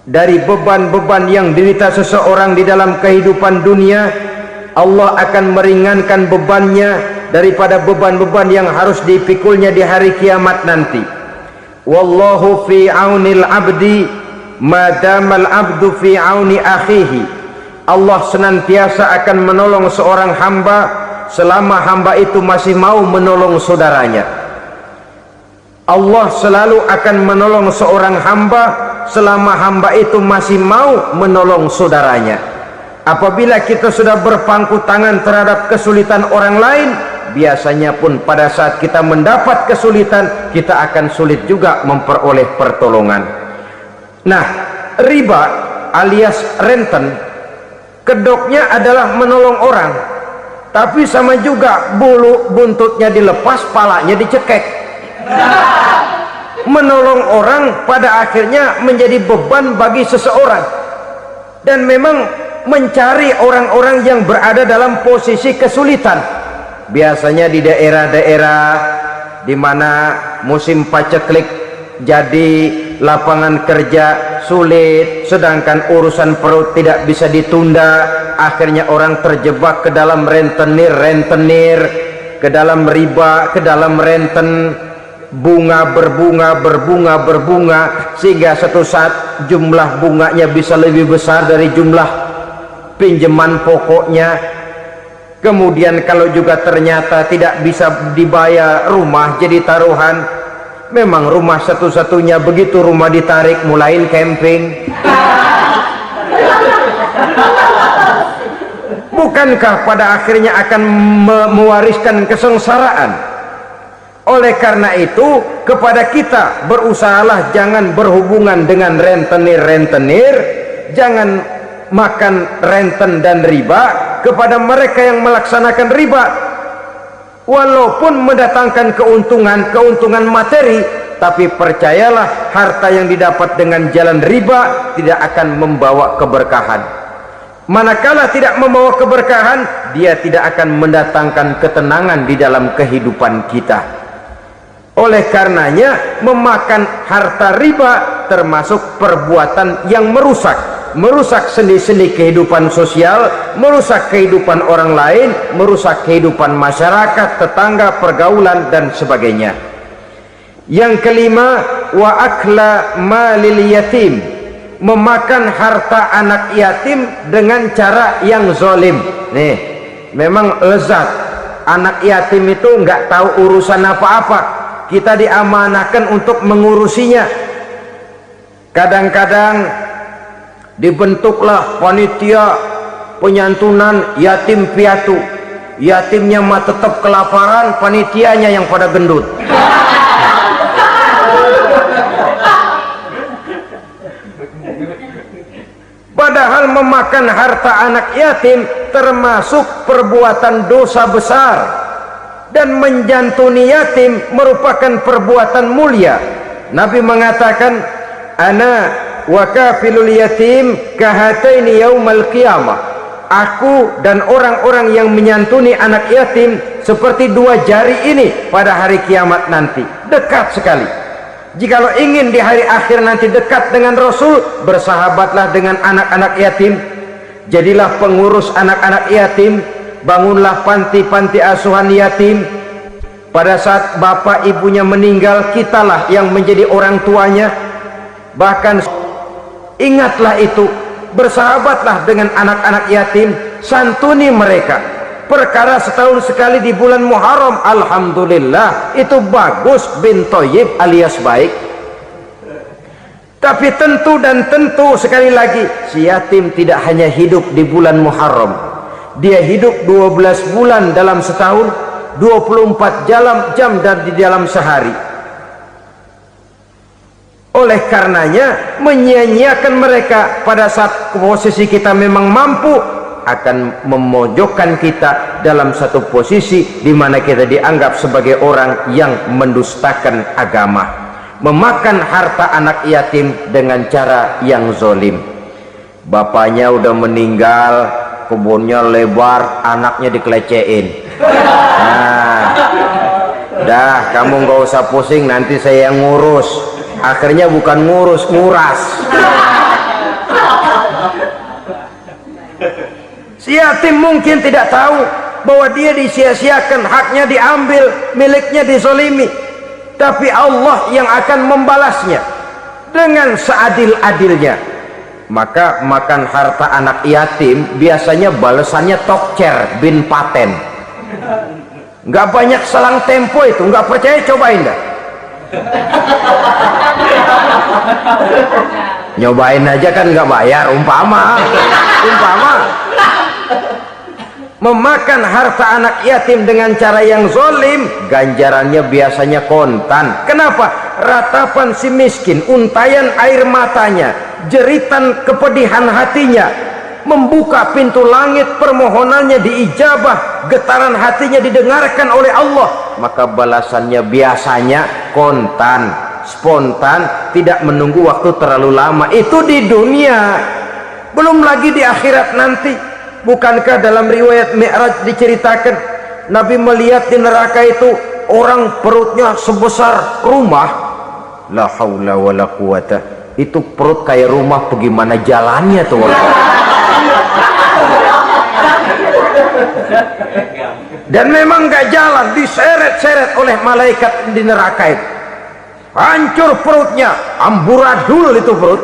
dari beban-beban yang diderita seseorang di dalam kehidupan dunia, Allah akan meringankan bebannya daripada beban-beban yang harus dipikulnya di hari kiamat nanti. Wallahu fi aunil abdi madamal abdu fi auni akhihi. Allah senantiasa akan menolong seorang hamba selama hamba itu masih mau menolong saudaranya. Allah selalu akan menolong seorang hamba selama hamba itu masih mau menolong saudaranya. Apabila kita sudah berpangku tangan terhadap kesulitan orang lain, biasanya pun pada saat kita mendapat kesulitan, kita akan sulit juga memperoleh pertolongan. Nah, riba alias renten, kedoknya adalah menolong orang, tapi sama juga bulu buntutnya dilepas, palanya dicekek. Menolong orang pada akhirnya menjadi beban bagi seseorang, dan memang mencari orang-orang yang berada dalam posisi kesulitan. Biasanya di daerah-daerah di mana musim paceklik, jadi lapangan kerja sulit, sedangkan urusan perut tidak bisa ditunda, akhirnya orang terjebak ke dalam rentenir, ke dalam riba, ke dalam renten, bunga berbunga, sehingga satu saat jumlah bunganya bisa lebih besar dari jumlah pinjaman pokoknya. Kemudian kalau juga ternyata tidak bisa dibayar, rumah jadi taruhan. Memang rumah satu-satunya, begitu rumah ditarik mulain camping. Bukankah pada akhirnya akan mewariskan kesengsaraan? Oleh karena itu, kepada kita berusahalah jangan berhubungan dengan rentenir, jangan makan renten dan riba. Kepada mereka yang melaksanakan riba, walaupun mendatangkan keuntungan materi, tapi percayalah, harta yang didapat dengan jalan riba tidak akan membawa keberkahan. Manakala tidak membawa keberkahan, dia tidak akan mendatangkan ketenangan di dalam kehidupan kita. Oleh karenanya, memakan harta riba termasuk perbuatan yang merusak sendi-sendi kehidupan sosial, merusak kehidupan orang lain, merusak kehidupan masyarakat, tetangga, pergaulan, dan sebagainya. Yang kelima, wa akla malil yatim, memakan harta anak yatim dengan cara yang zalim. Nih, memang lezat. Anak yatim itu nggak tahu urusan apa-apa, kita diamanahkan untuk mengurusinya. Kadang-kadang dibentuklah panitia penyantunan yatim piatu, yatimnya mah tetap kelaparan, panitianya yang pada gendut. Padahal memakan harta anak yatim termasuk perbuatan dosa besar, dan menjantuni yatim merupakan perbuatan mulia. Nabi mengatakan, ana wa kafilul yatim kahataini yaumal qiyamah, aku dan orang-orang yang menyantuni anak yatim seperti dua jari ini pada hari kiamat nanti. Dekat sekali. Jikalau ingin di hari akhir nanti dekat dengan Rasul, bersahabatlah dengan anak-anak yatim, jadilah pengurus anak-anak yatim, bangunlah panti-panti asuhan yatim. Pada saat bapak ibunya meninggal, kitalah yang menjadi orang tuanya. Bahkan ingatlah itu, bersahabatlah dengan anak-anak yatim, santuni mereka. Perkara setahun sekali di bulan Muharram, alhamdulillah, itu bagus, bin Thayyib alias baik. Tapi tentu dan tentu, sekali lagi, si yatim tidak hanya hidup di bulan Muharram, dia hidup 12 bulan dalam setahun, 24 jam dan di dalam sehari. Oleh karenanya, menyia-nyiakan mereka pada saat posisi kita memang mampu akan memojokkan kita dalam satu posisi di mana kita dianggap sebagai orang yang mendustakan agama, memakan harta anak yatim dengan cara yang zalim. Bapaknya udah meninggal, kebunnya lebar, anaknya dikelecehin. Nah, dah kamu nggak usah pusing, nanti saya yang ngurus. Akhirnya bukan ngurus, nguras. Si yatim mungkin tidak tahu bahwa dia disia-siakan, haknya diambil, miliknya dizolimi, tapi Allah yang akan membalasnya dengan seadil-adilnya. Maka makan harta anak yatim biasanya balasannya tokcer bin paten. Nggak banyak selang tempo itu, nggak percaya cobain dah. Nyobain aja kan nggak bayar, umpama memakan harta anak yatim dengan cara yang zalim, ganjarannya biasanya kontan. Kenapa? Ratapan si miskin, untayan air matanya, jeritan kepedihan hatinya, membuka pintu langit, permohonannya diijabah, getaran hatinya didengarkan oleh Allah, maka balasannya biasanya kontan, spontan, tidak menunggu waktu terlalu lama. Itu di dunia, belum lagi di akhirat nanti. Bukankah dalam riwayat Mi'raj diceritakan Nabi melihat di neraka itu orang perutnya sebesar rumah, la haula wala quwata, itu perut kayak rumah, bagaimana jalannya tuh orang. Dan memang gak jalan, diseret-seret oleh malaikat di neraka itu, hancur perutnya, amburadul itu perut,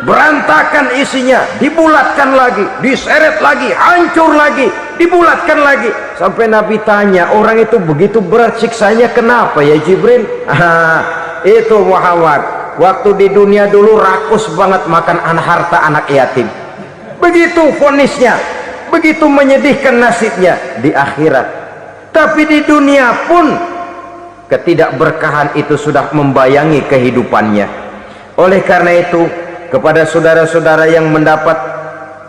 berantakan isinya, dibulatkan lagi, diseret lagi, hancur lagi, dibulatkan lagi, sampai Nabi tanya, orang itu begitu berat siksanya kenapa ya Jibril? Itu Muhammad waktu di dunia dulu rakus banget makan harta anak yatim, begitu vonisnya, begitu menyedihkan nasibnya di akhirat. Tapi di dunia pun ketidakberkahan itu sudah membayangi kehidupannya. Oleh karena itu, kepada saudara-saudara yang mendapat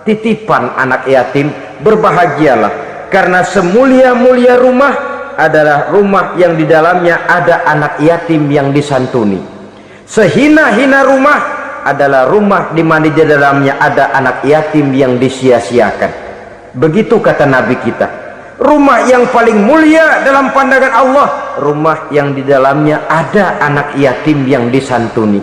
titipan anak yatim, berbahagialah, karena semulia-mulia rumah adalah rumah yang di dalamnya ada anak yatim yang disantuni. Sehina-hina rumah adalah rumah di mana di dalamnya ada anak yatim yang disia-siakan. Begitu kata Nabi kita. Rumah yang paling mulia dalam pandangan Allah, rumah yang di dalamnya ada anak yatim yang disantuni.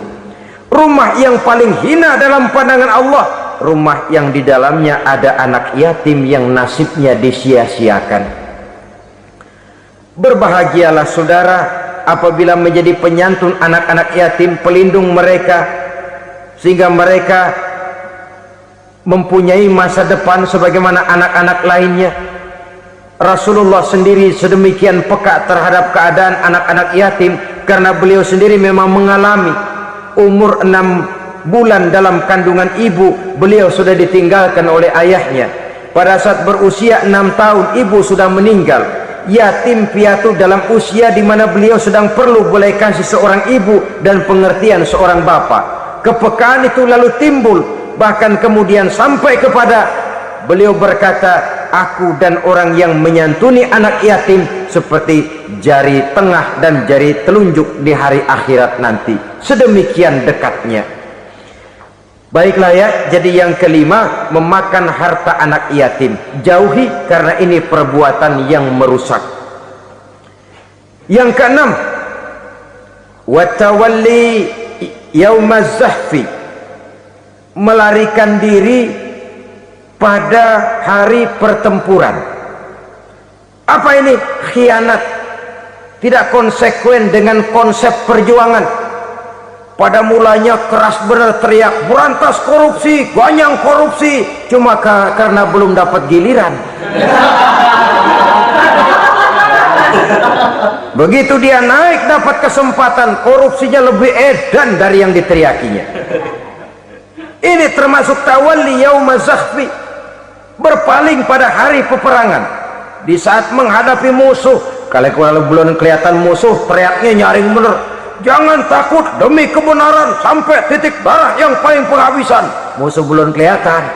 Rumah yang paling hina dalam pandangan Allah, rumah yang di dalamnya ada anak yatim yang nasibnya disia-siakan. Berbahagialah saudara apabila menjadi penyantun anak-anak yatim, pelindung mereka, sehingga mereka mempunyai masa depan sebagaimana anak-anak lainnya. Rasulullah sendiri sedemikian peka terhadap keadaan anak-anak yatim, karena beliau sendiri memang mengalami umur 6 bulan dalam kandungan ibu, beliau sudah ditinggalkan oleh ayahnya. Pada saat berusia 6 tahun ibu sudah meninggal, yatim piatu dalam usia di mana beliau sedang perlu belas kasih seorang ibu dan pengertian seorang bapak. Kepekaan itu lalu timbul, bahkan kemudian sampai kepada beliau berkata, aku dan orang yang menyantuni anak yatim seperti jari tengah dan jari telunjuk di hari akhirat nanti. Sedemikian dekatnya. Baiklah ya, jadi yang kelima, memakan harta anak yatim. Jauhi, karena ini perbuatan yang merusak. Yang keenam, watawalli yaumaz zahfi, melarikan diri pada hari pertempuran. Apa ini? Khianat, tidak konsekuen dengan konsep perjuangan. Pada mulanya keras benar teriak berantas korupsi, ganyang korupsi, cuma karena belum dapat giliran. Begitu dia naik dapat kesempatan, korupsinya lebih edan dari yang diteriakinya. Ini termasuk tawalli yaumaz zahfi, berpaling pada hari peperangan. Di saat menghadapi musuh, kalau belum kelihatan musuh, teriaknya nyaring bener, jangan takut demi kebenaran sampai titik darah yang paling penghabisan. Musuh belum kelihatan.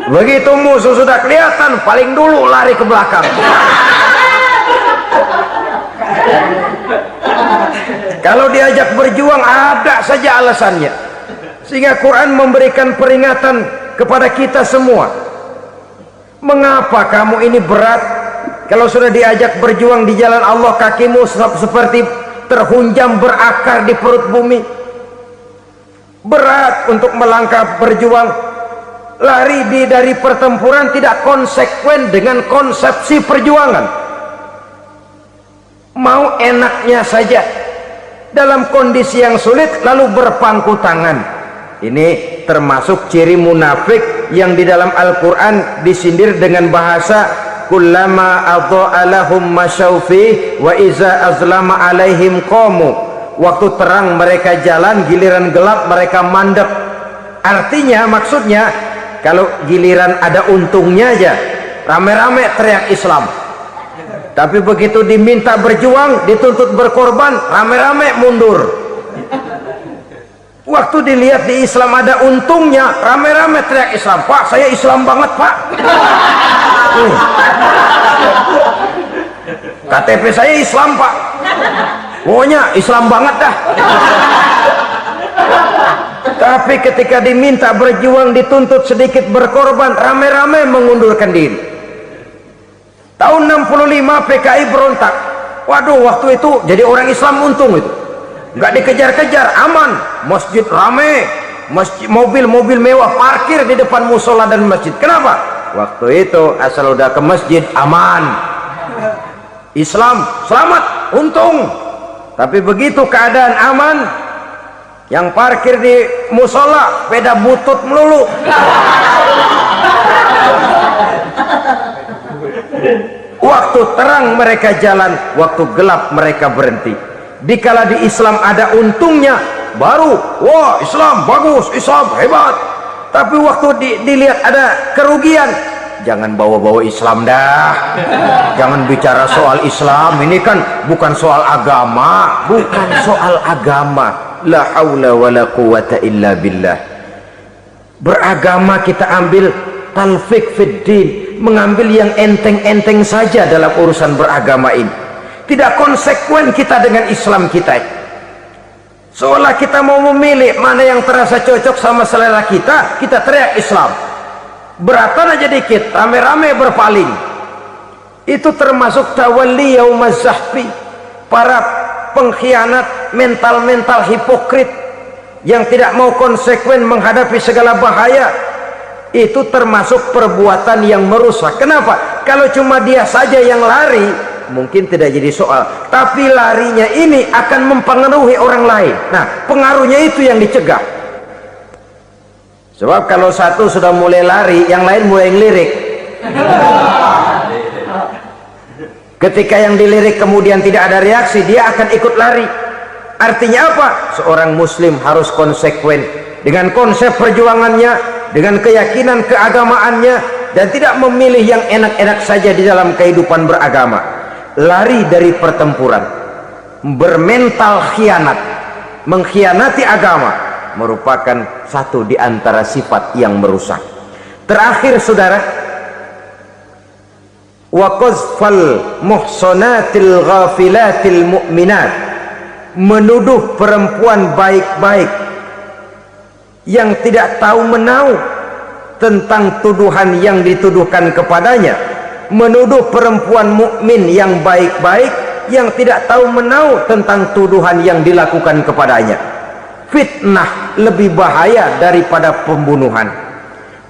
Begitu musuh sudah kelihatan, paling dulu lari ke belakang. Kalau diajak berjuang ada saja alasannya. Sehingga Quran memberikan peringatan kepada kita semua. Mengapa kamu ini berat? Kalau sudah diajak berjuang di jalan Allah, kakimu seperti terhunjam berakar di perut bumi. Berat untuk melangkah berjuang. Lari dari pertempuran tidak konsekuen dengan konsepsi perjuangan. Mau enaknya saja dalam kondisi yang sulit lalu berpangku tangan. Ini termasuk ciri munafik yang di dalam Al-Quran disindir dengan bahasa kullama adha'a lahum masyaufi wa iza azlama alaihim qamu. Waktu terang mereka jalan, giliran gelap mereka mandek. Artinya, maksudnya kalau giliran ada untungnya aja rame-rame teriak Islam, tapi begitu diminta berjuang, dituntut berkorban, rame-rame mundur. Waktu dilihat di Islam ada untungnya, rame-rame teriak Islam. Pak, saya Islam banget, Pak. KTP saya Islam, Pak. Pokoknya Islam banget dah. Tapi ketika diminta berjuang, dituntut sedikit berkorban, rame-rame mengundurkan diri. Tahun 65 PKI berontak. Waduh, waktu itu jadi orang Islam untung itu. Nggak dikejar-kejar, aman. Masjid rame, masjid, mobil-mobil mewah parkir di depan musola dan masjid. Kenapa? Waktu itu asal udah ke masjid aman. Islam selamat, untung. Tapi begitu keadaan aman, yang parkir di musola beda butut melulu. Waktu terang mereka jalan, waktu gelap mereka berhenti. Dikala di Islam ada untungnya, baru wah Islam bagus, Islam hebat. Tapi waktu dilihat ada kerugian, jangan bawa-bawa Islam dah. Jangan bicara soal Islam, ini kan bukan soal agama. Bukan soal agama. La haula wala quwata illa billah. Beragama kita ambil talfik fid din, mengambil yang enteng-enteng saja dalam urusan beragama ini. Tidak konsekuen kita dengan Islam kita. Seolah kita mau memilih mana yang terasa cocok sama selera kita, kita teriak Islam. Beratan aja dikit, rame-rame berpaling. Itu termasuk tawalli yaumaz zahfi, para pengkhianat, mental-mental hipokrit yang tidak mau konsekuen menghadapi segala bahaya. Itu termasuk perbuatan yang merusak. Kenapa? Kalau cuma dia saja yang lari, mungkin tidak jadi soal, tapi larinya ini akan mempengaruhi orang lain. Nah, pengaruhnya itu yang dicegah. Sebab kalau satu sudah mulai lari, yang lain mulai ngelirik. Ketika yang dilirik kemudian tidak ada reaksi, dia akan ikut lari. Artinya apa? Seorang muslim harus konsekuen dengan konsep perjuangannya, dengan keyakinan keagamaannya, dan tidak memilih yang enak-enak saja di dalam kehidupan beragama. Lari dari pertempuran, bermental khianat, mengkhianati agama, merupakan satu di antara sifat yang merusak. Terakhir saudara, wa qazfal muhsanatil ghafilatil mu'minat, menuduh perempuan baik-baik yang tidak tahu menahu tentang tuduhan yang dituduhkan kepadanya, menuduh perempuan mukmin yang baik-baik yang tidak tahu menahu tentang tuduhan yang dilakukan kepadanya. Fitnah lebih bahaya daripada pembunuhan.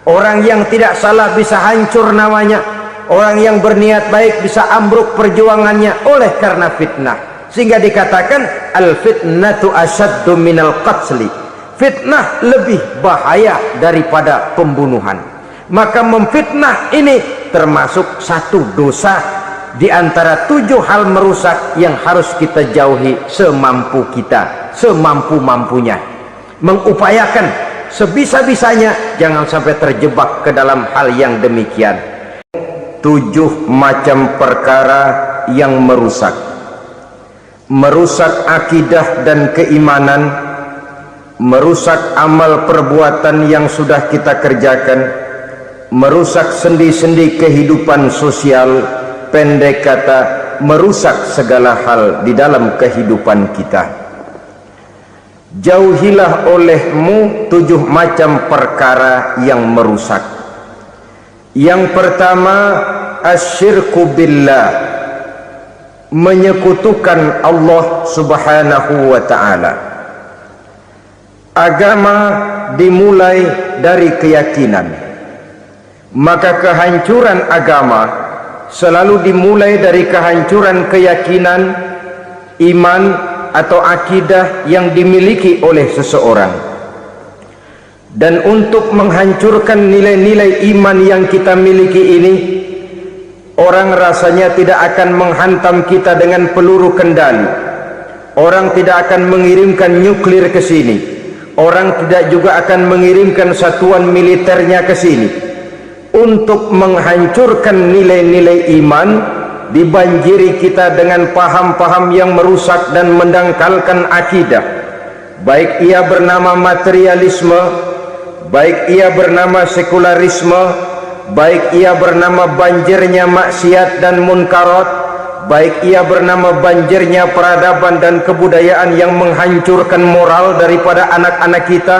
Orang yang tidak salah bisa hancur namanya, orang yang berniat baik bisa ambruk perjuangannya oleh karena fitnah. Sehingga dikatakan al fitnatu asyaddu minal qatli, fitnah lebih bahaya daripada pembunuhan. Maka memfitnah ini termasuk satu dosa di antara 7 hal merusak yang harus kita jauhi semampu kita, semampu-mampunya. Mengupayakan sebisa-bisanya jangan sampai terjebak ke dalam hal yang demikian. 7 macam perkara yang merusak. Merusak akidah dan keimanan, merusak amal perbuatan yang sudah kita kerjakan, merusak sendi-sendi kehidupan sosial, pendek kata merusak segala hal di dalam kehidupan kita. Jauhilah olehmu 7 macam perkara yang merusak. Yang pertama, asyirku billah, menyekutukan Allah subhanahu wa ta'ala. Agama dimulai dari keyakinan, maka kehancuran agama selalu dimulai dari kehancuran keyakinan, iman atau akidah yang dimiliki oleh seseorang. Dan untuk menghancurkan nilai-nilai iman yang kita miliki ini, orang rasanya tidak akan menghantam kita dengan peluru kendali. Orang tidak akan mengirimkan nuklir ke sini. Orang tidak juga akan mengirimkan satuan militernya ke sini untuk menghancurkan nilai-nilai iman, dibanjiri kita dengan paham-paham yang merusak dan mendangkalkan akidah, baik ia bernama materialisme, baik ia bernama sekularisme, baik ia bernama banjirnya maksiat dan munkarat, baik ia bernama banjirnya peradaban dan kebudayaan yang menghancurkan moral daripada anak-anak kita,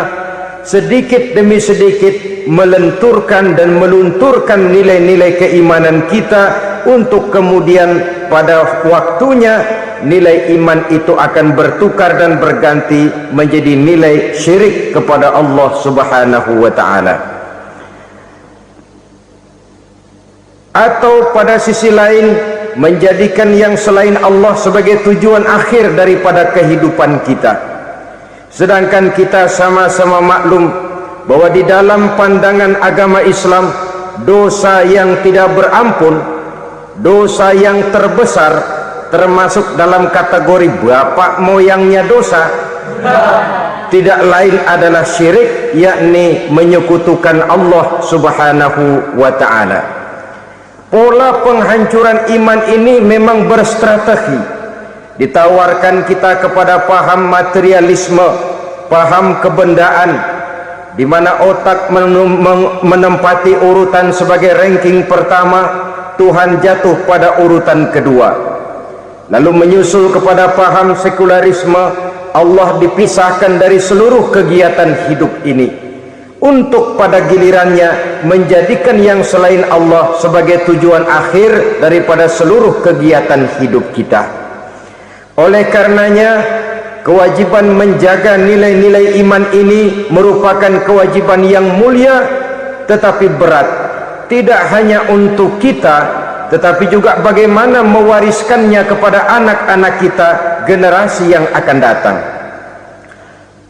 sedikit demi sedikit melenturkan dan melunturkan nilai-nilai keimanan kita, untuk kemudian pada waktunya nilai iman itu akan bertukar dan berganti menjadi nilai syirik kepada Allah Subhanahu wa ta'ala. Atau pada sisi lain menjadikan yang selain Allah sebagai tujuan akhir daripada kehidupan kita. Sedangkan kita sama-sama maklum bahwa di dalam pandangan agama Islam, dosa yang tidak berampun, dosa yang terbesar, termasuk dalam kategori bapak moyangnya dosa, tidak lain adalah syirik, yakni menyekutukan Allah Subhanahu wa ta'ala. Pola penghancuran iman ini memang berstrategi. Ditawarkan kita kepada paham materialisme, paham kebendaan, di mana otak menempati urutan sebagai ranking pertama, Tuhan jatuh pada urutan kedua. Lalu menyusul kepada paham sekularisme, Allah dipisahkan dari seluruh kegiatan hidup ini, untuk pada gilirannya menjadikan yang selain Allah sebagai tujuan akhir daripada seluruh kegiatan hidup kita. Oleh karenanya, kewajiban menjaga nilai-nilai iman ini merupakan kewajiban yang mulia tetapi berat, tidak hanya untuk kita, tetapi juga bagaimana mewariskannya kepada anak-anak kita, generasi yang akan datang.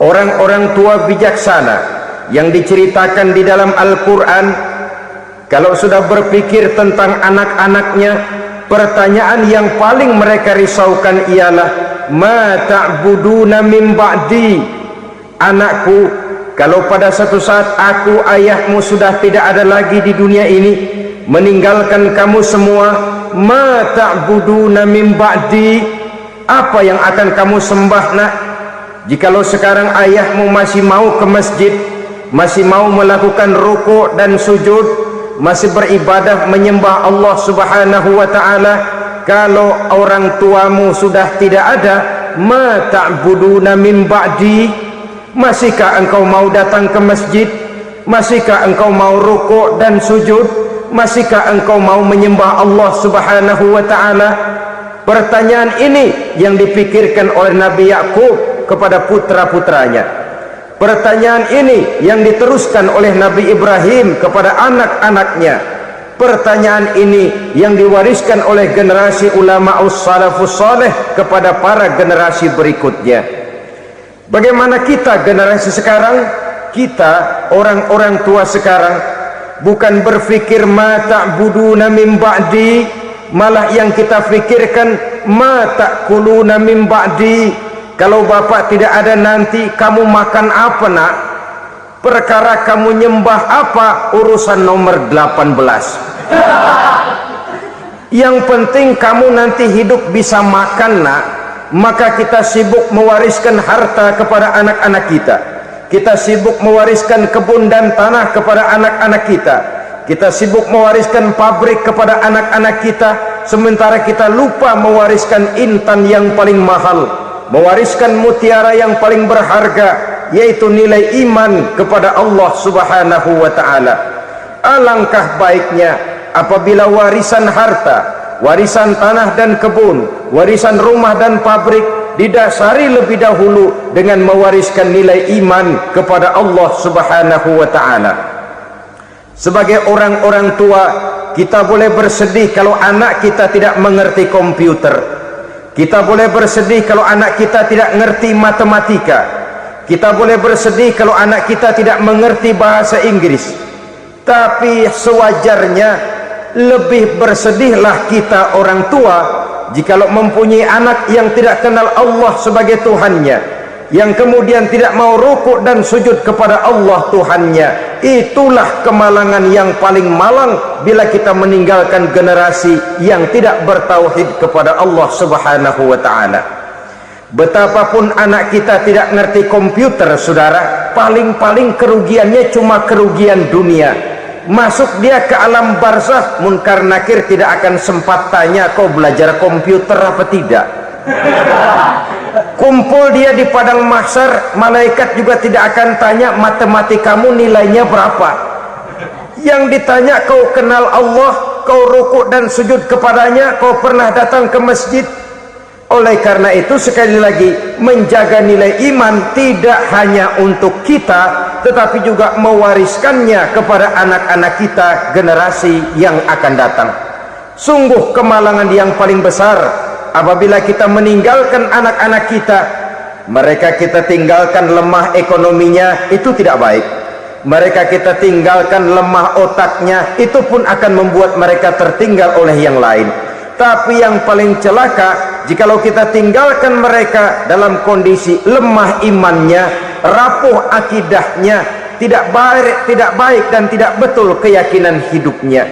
Orang-orang tua bijaksana yang diceritakan di dalam Al-Quran, kalau sudah berpikir tentang anak-anaknya, pertanyaan yang paling mereka risaukan ialah, ma ta'buduna min ba'di. Anakku, kalau pada satu saat aku, ayahmu sudah tidak ada lagi di dunia ini, meninggalkan kamu semua, ma ta'buduna min ba'di, apa yang akan kamu sembah nak? Jikalau sekarang ayahmu masih mau ke masjid, masih mau melakukan rukuk dan sujud, masih beribadah menyembah Allah Subhanahu wa ta'ala, kalau orang tuamu sudah tidak ada, ma ta'buduna min ba'di, masihkah engkau mau datang ke masjid? Masihkah engkau mau rukuk dan sujud? Masihkah engkau mau menyembah Allah Subhanahu wa ta'ala? Pertanyaan ini yang dipikirkan oleh Nabi Yakub kepada putra-putranya. Pertanyaan ini yang diteruskan oleh Nabi Ibrahim kepada anak-anaknya. Pertanyaan ini yang diwariskan oleh generasi ulama salafus saleh kepada para generasi berikutnya. Bagaimana kita generasi sekarang? Kita orang-orang tua sekarang bukan berfikir ma ta'buduna min ba'di, malah yang kita fikirkan ma ta'kuluna min ba'di. Kalau bapak tidak ada nanti kamu makan apa nak? Perkara kamu nyembah apa, urusan nomor 18. Yang penting kamu nanti hidup bisa makan nak. Maka kita sibuk mewariskan harta kepada anak-anak kita, kita sibuk mewariskan kebun dan tanah kepada anak-anak kita, kita sibuk mewariskan pabrik kepada anak-anak kita, sementara kita lupa mewariskan intan yang paling mahal, mewariskan mutiara yang paling berharga, yaitu nilai iman kepada Allah Subhanahu wa ta'ala. Alangkah baiknya apabila warisan harta, warisan tanah dan kebun, warisan rumah dan pabrik didasari lebih dahulu dengan mewariskan nilai iman kepada Allah Subhanahu wa ta'ala. Sebagai orang-orang tua, kita boleh bersedih kalau anak kita tidak mengerti komputer. Kita boleh bersedih kalau anak kita tidak mengerti matematika. Kita boleh bersedih kalau anak kita tidak mengerti bahasa Inggris. Tapi sewajarnya lebih bersedihlah kita orang tua jikalau mempunyai anak yang tidak kenal Allah sebagai Tuhannya, yang kemudian tidak mau rukuk dan sujud kepada Allah Tuhannya. Itulah kemalangan yang paling malang bila kita meninggalkan generasi yang tidak bertauhid kepada Allah Subhanahu wa ta'ala. Betapapun anak kita tidak ngerti komputer, saudara, paling-paling kerugiannya cuma kerugian dunia. Masuk dia ke alam barzakh, munkar nakir tidak akan sempat tanya kau belajar komputer apa tidak. Kumpul dia di padang mahsyar, malaikat juga tidak akan tanya matematikamu nilainya berapa. Yang ditanya, kau kenal Allah, kau rukuk dan sujud kepadanya, kau pernah datang ke masjid. Oleh karena itu, sekali lagi, menjaga nilai iman tidak hanya untuk kita, tetapi juga mewariskannya kepada anak-anak kita, generasi yang akan datang. Sungguh kemalangan yang paling besar apabila kita meninggalkan anak-anak kita. Mereka kita tinggalkan lemah ekonominya, itu tidak baik. Mereka kita tinggalkan lemah otaknya, itu pun akan membuat mereka tertinggal oleh yang lain. Tapi yang paling celaka, jikalau kita tinggalkan mereka dalam kondisi lemah imannya, rapuh akidahnya, tidak baik dan tidak betul keyakinan hidupnya.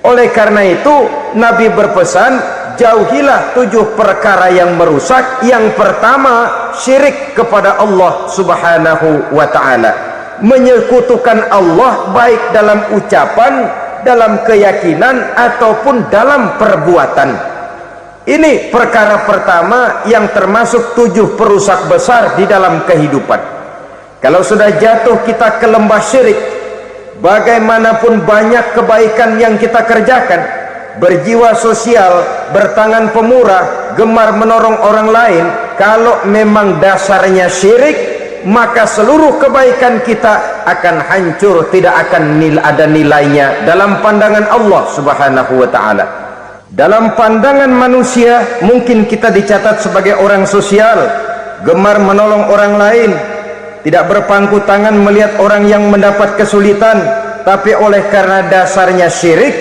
Oleh karena itu, Nabi berpesan, jauhilah 7 perkara yang merusak. Yang pertama, syirik kepada Allah subhanahu wa ta'ala, menyekutukan Allah baik dalam ucapan, dalam keyakinan ataupun dalam perbuatan. Ini perkara pertama yang termasuk 7 perusak besar di dalam kehidupan. Kalau sudah jatuh kita ke lembah syirik, bagaimanapun banyak kebaikan yang kita kerjakan, berjiwa sosial, bertangan pemurah, gemar menolong orang lain, kalau memang dasarnya syirik, maka seluruh kebaikan kita akan hancur, tidak akan ada nilainya dalam pandangan Allah subhanahu wa ta'ala. Dalam pandangan manusia, mungkin kita dicatat sebagai orang sosial, gemar menolong orang lain, tidak berpangku tangan melihat orang yang mendapat kesulitan. Tapi oleh karena dasarnya syirik,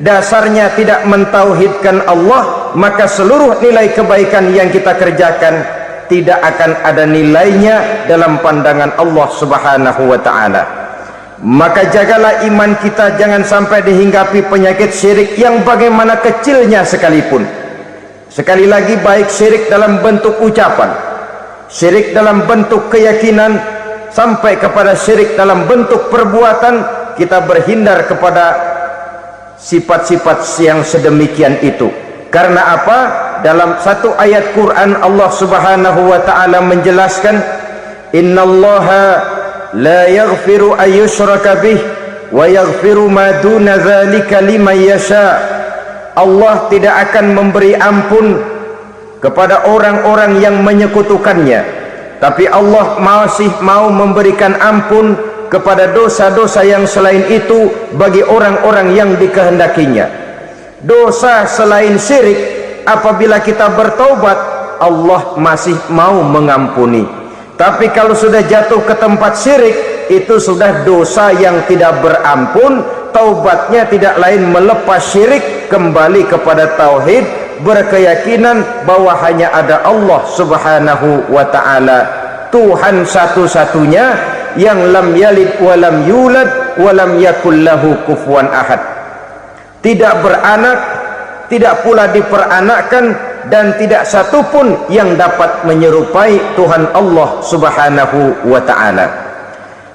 dasarnya tidak mentauhidkan Allah, maka seluruh nilai kebaikan yang kita kerjakan tidak akan ada nilainya dalam pandangan Allah subhanahu wa ta'ala. Maka jagalah iman kita, jangan sampai dihinggapi penyakit syirik yang bagaimana kecilnya sekalipun. Sekali lagi, baik syirik dalam bentuk ucapan, syirik dalam bentuk keyakinan, sampai kepada syirik dalam bentuk perbuatan, kita berhindar kepada sifat-sifat yang sedemikian itu. Karena apa? Dalam satu ayat Quran Allah subhanahu wa ta'ala menjelaskan, innallaha la yaghfiru ayyushraka bih wa yaghfiru ma duna dzalika liman yasha. Allah tidak akan memberi ampun kepada orang-orang yang menyekutukannya, tapi Allah masih mau memberikan ampun kepada dosa-dosa yang selain itu bagi orang-orang yang dikehendakinya. Dosa selain syirik, apabila kita bertaubat, Allah masih mau mengampuni. Tapi kalau sudah jatuh ke tempat syirik, itu sudah dosa yang tidak berampun. Taubatnya tidak lain melepas syirik, kembali kepada tauhid, berkeyakinan bahwa hanya ada Allah subhanahu wa ta'ala, Tuhan satu-satunya, yang lam yalid walam yulad walam yakul lahu kufuwan ahad. Tidak beranak, tidak pula diperanakkan, dan tidak satupun yang dapat menyerupai Tuhan Allah subhanahu wa ta'ala.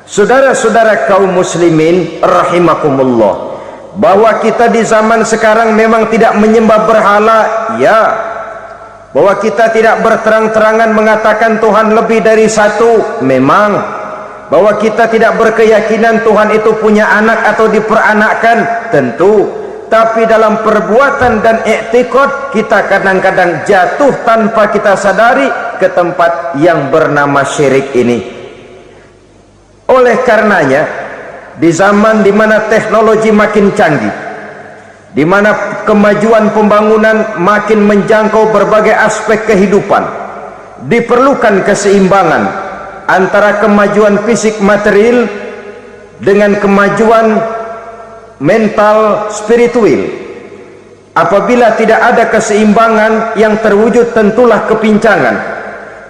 Saudara-saudara kaum muslimin rahimakumullah, bahwa kita di zaman sekarang memang tidak menyembah berhala, ya. Bahwa kita tidak berterang-terangan mengatakan Tuhan lebih dari satu, memang. Bahwa kita tidak berkeyakinan Tuhan itu punya anak atau diperanakkan, tentu. Tapi dalam perbuatan dan i'tiqad, kita kadang-kadang jatuh tanpa kita sadari ke tempat yang bernama syirik ini. Oleh karenanya, di zaman di mana teknologi makin canggih, di mana kemajuan pembangunan makin menjangkau berbagai aspek kehidupan, diperlukan keseimbangan antara kemajuan fisik material dengan kemajuan mental spiritual. Apabila tidak ada keseimbangan yang terwujud, tentulah kepincangan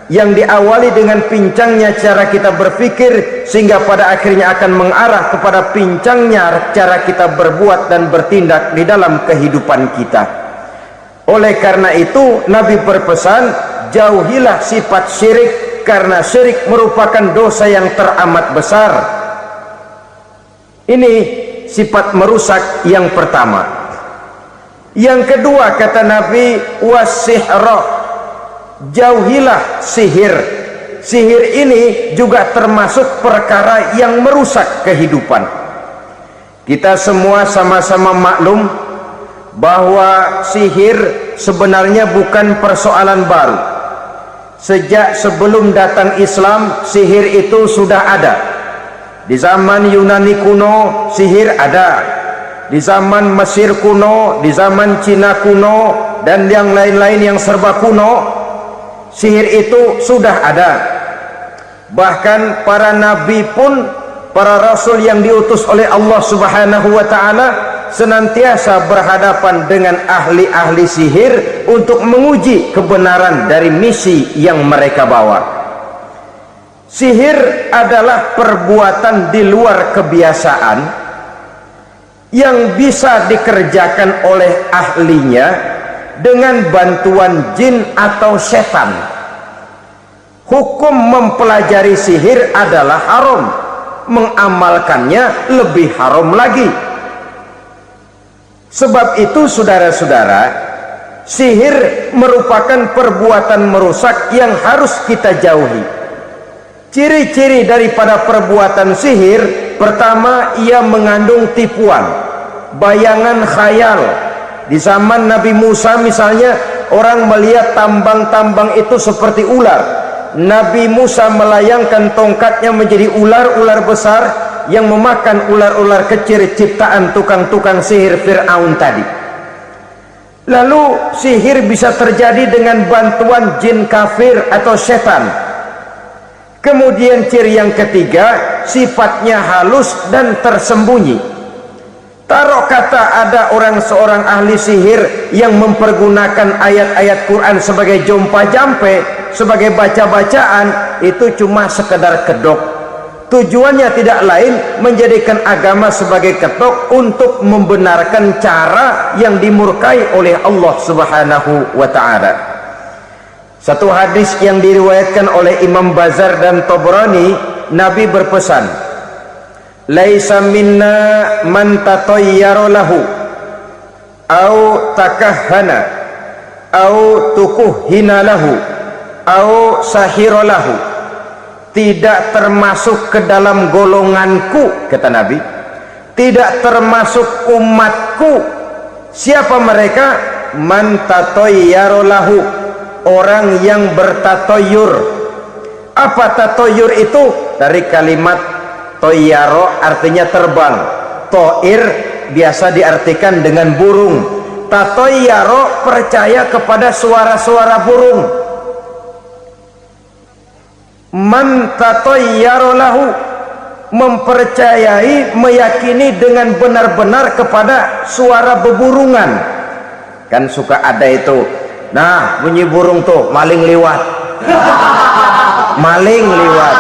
yang diawali dengan pincangnya cara kita berpikir, sehingga pada akhirnya akan mengarah kepada pincangnya cara kita berbuat dan bertindak di dalam kehidupan kita. Oleh karena itu Nabi berpesan, jauhilah sifat syirik, karena syirik merupakan dosa yang teramat besar. Ini sifat merusak yang pertama. Yang kedua, kata Nabi, wasihra, jauhilah sihir. Sihir ini juga termasuk perkara yang merusak kehidupan. Kita semua sama-sama maklum bahwa sihir sebenarnya bukan persoalan baru. Sejak sebelum datang Islam, sihir itu sudah ada. Di zaman Yunani kuno, sihir ada. Di zaman Mesir kuno, di zaman Cina kuno, dan yang lain-lain yang serba kuno, sihir itu sudah ada. Bahkan para nabi pun, para rasul yang diutus oleh Allah Subhanahu wa ta'ala, senantiasa berhadapan dengan ahli-ahli sihir untuk menguji kebenaran dari misi yang mereka bawa. Sihir adalah perbuatan di luar kebiasaan yang bisa dikerjakan oleh ahlinya dengan bantuan jin atau setan. Hukum mempelajari sihir adalah haram, mengamalkannya lebih haram lagi. Sebab itu saudara-saudara, sihir merupakan perbuatan merusak yang harus kita jauhi. Ciri-ciri daripada perbuatan sihir, pertama, ia mengandung tipuan, bayangan khayal. Di zaman Nabi Musa misalnya, orang melihat tambang-tambang itu seperti ular. Nabi Musa melayangkan tongkatnya menjadi ular-ular besar yang memakan ular-ular kecil ciptaan tukang-tukang sihir Fir'aun tadi. Lalu sihir bisa terjadi dengan bantuan jin kafir atau setan. Kemudian ciri yang ketiga, sifatnya halus dan tersembunyi. Taruh kata ada seorang ahli sihir yang mempergunakan ayat-ayat Quran sebagai jompa-jampe, sebagai baca-bacaan, itu cuma sekedar kedok. Tujuannya tidak lain menjadikan agama sebagai ketok untuk membenarkan cara yang dimurkai oleh Allah Subhanahu wa ta'ala. Satu hadis yang diriwayatkan oleh Imam Bazar dan Tabrani, Nabi berpesan, laisa minna man tatayyara lahu au takahhana au tukuhhina lahu au sahira lahu. Tidak termasuk ke dalam golonganku, kata Nabi, tidak termasuk umatku. Siapa mereka? Man tatayyara lahu, orang yang bertatoyur. Apa tatoyur itu? Dari kalimat toyaro, artinya terbang. Toir biasa diartikan dengan burung. Tatoyaro percaya kepada suara-suara burung. Man tatoyaro lahu, mempercayai, meyakini dengan benar-benar kepada suara beburungan. Kan suka ada itu, nah bunyi burung tuh, maling liwat. Maling liwat,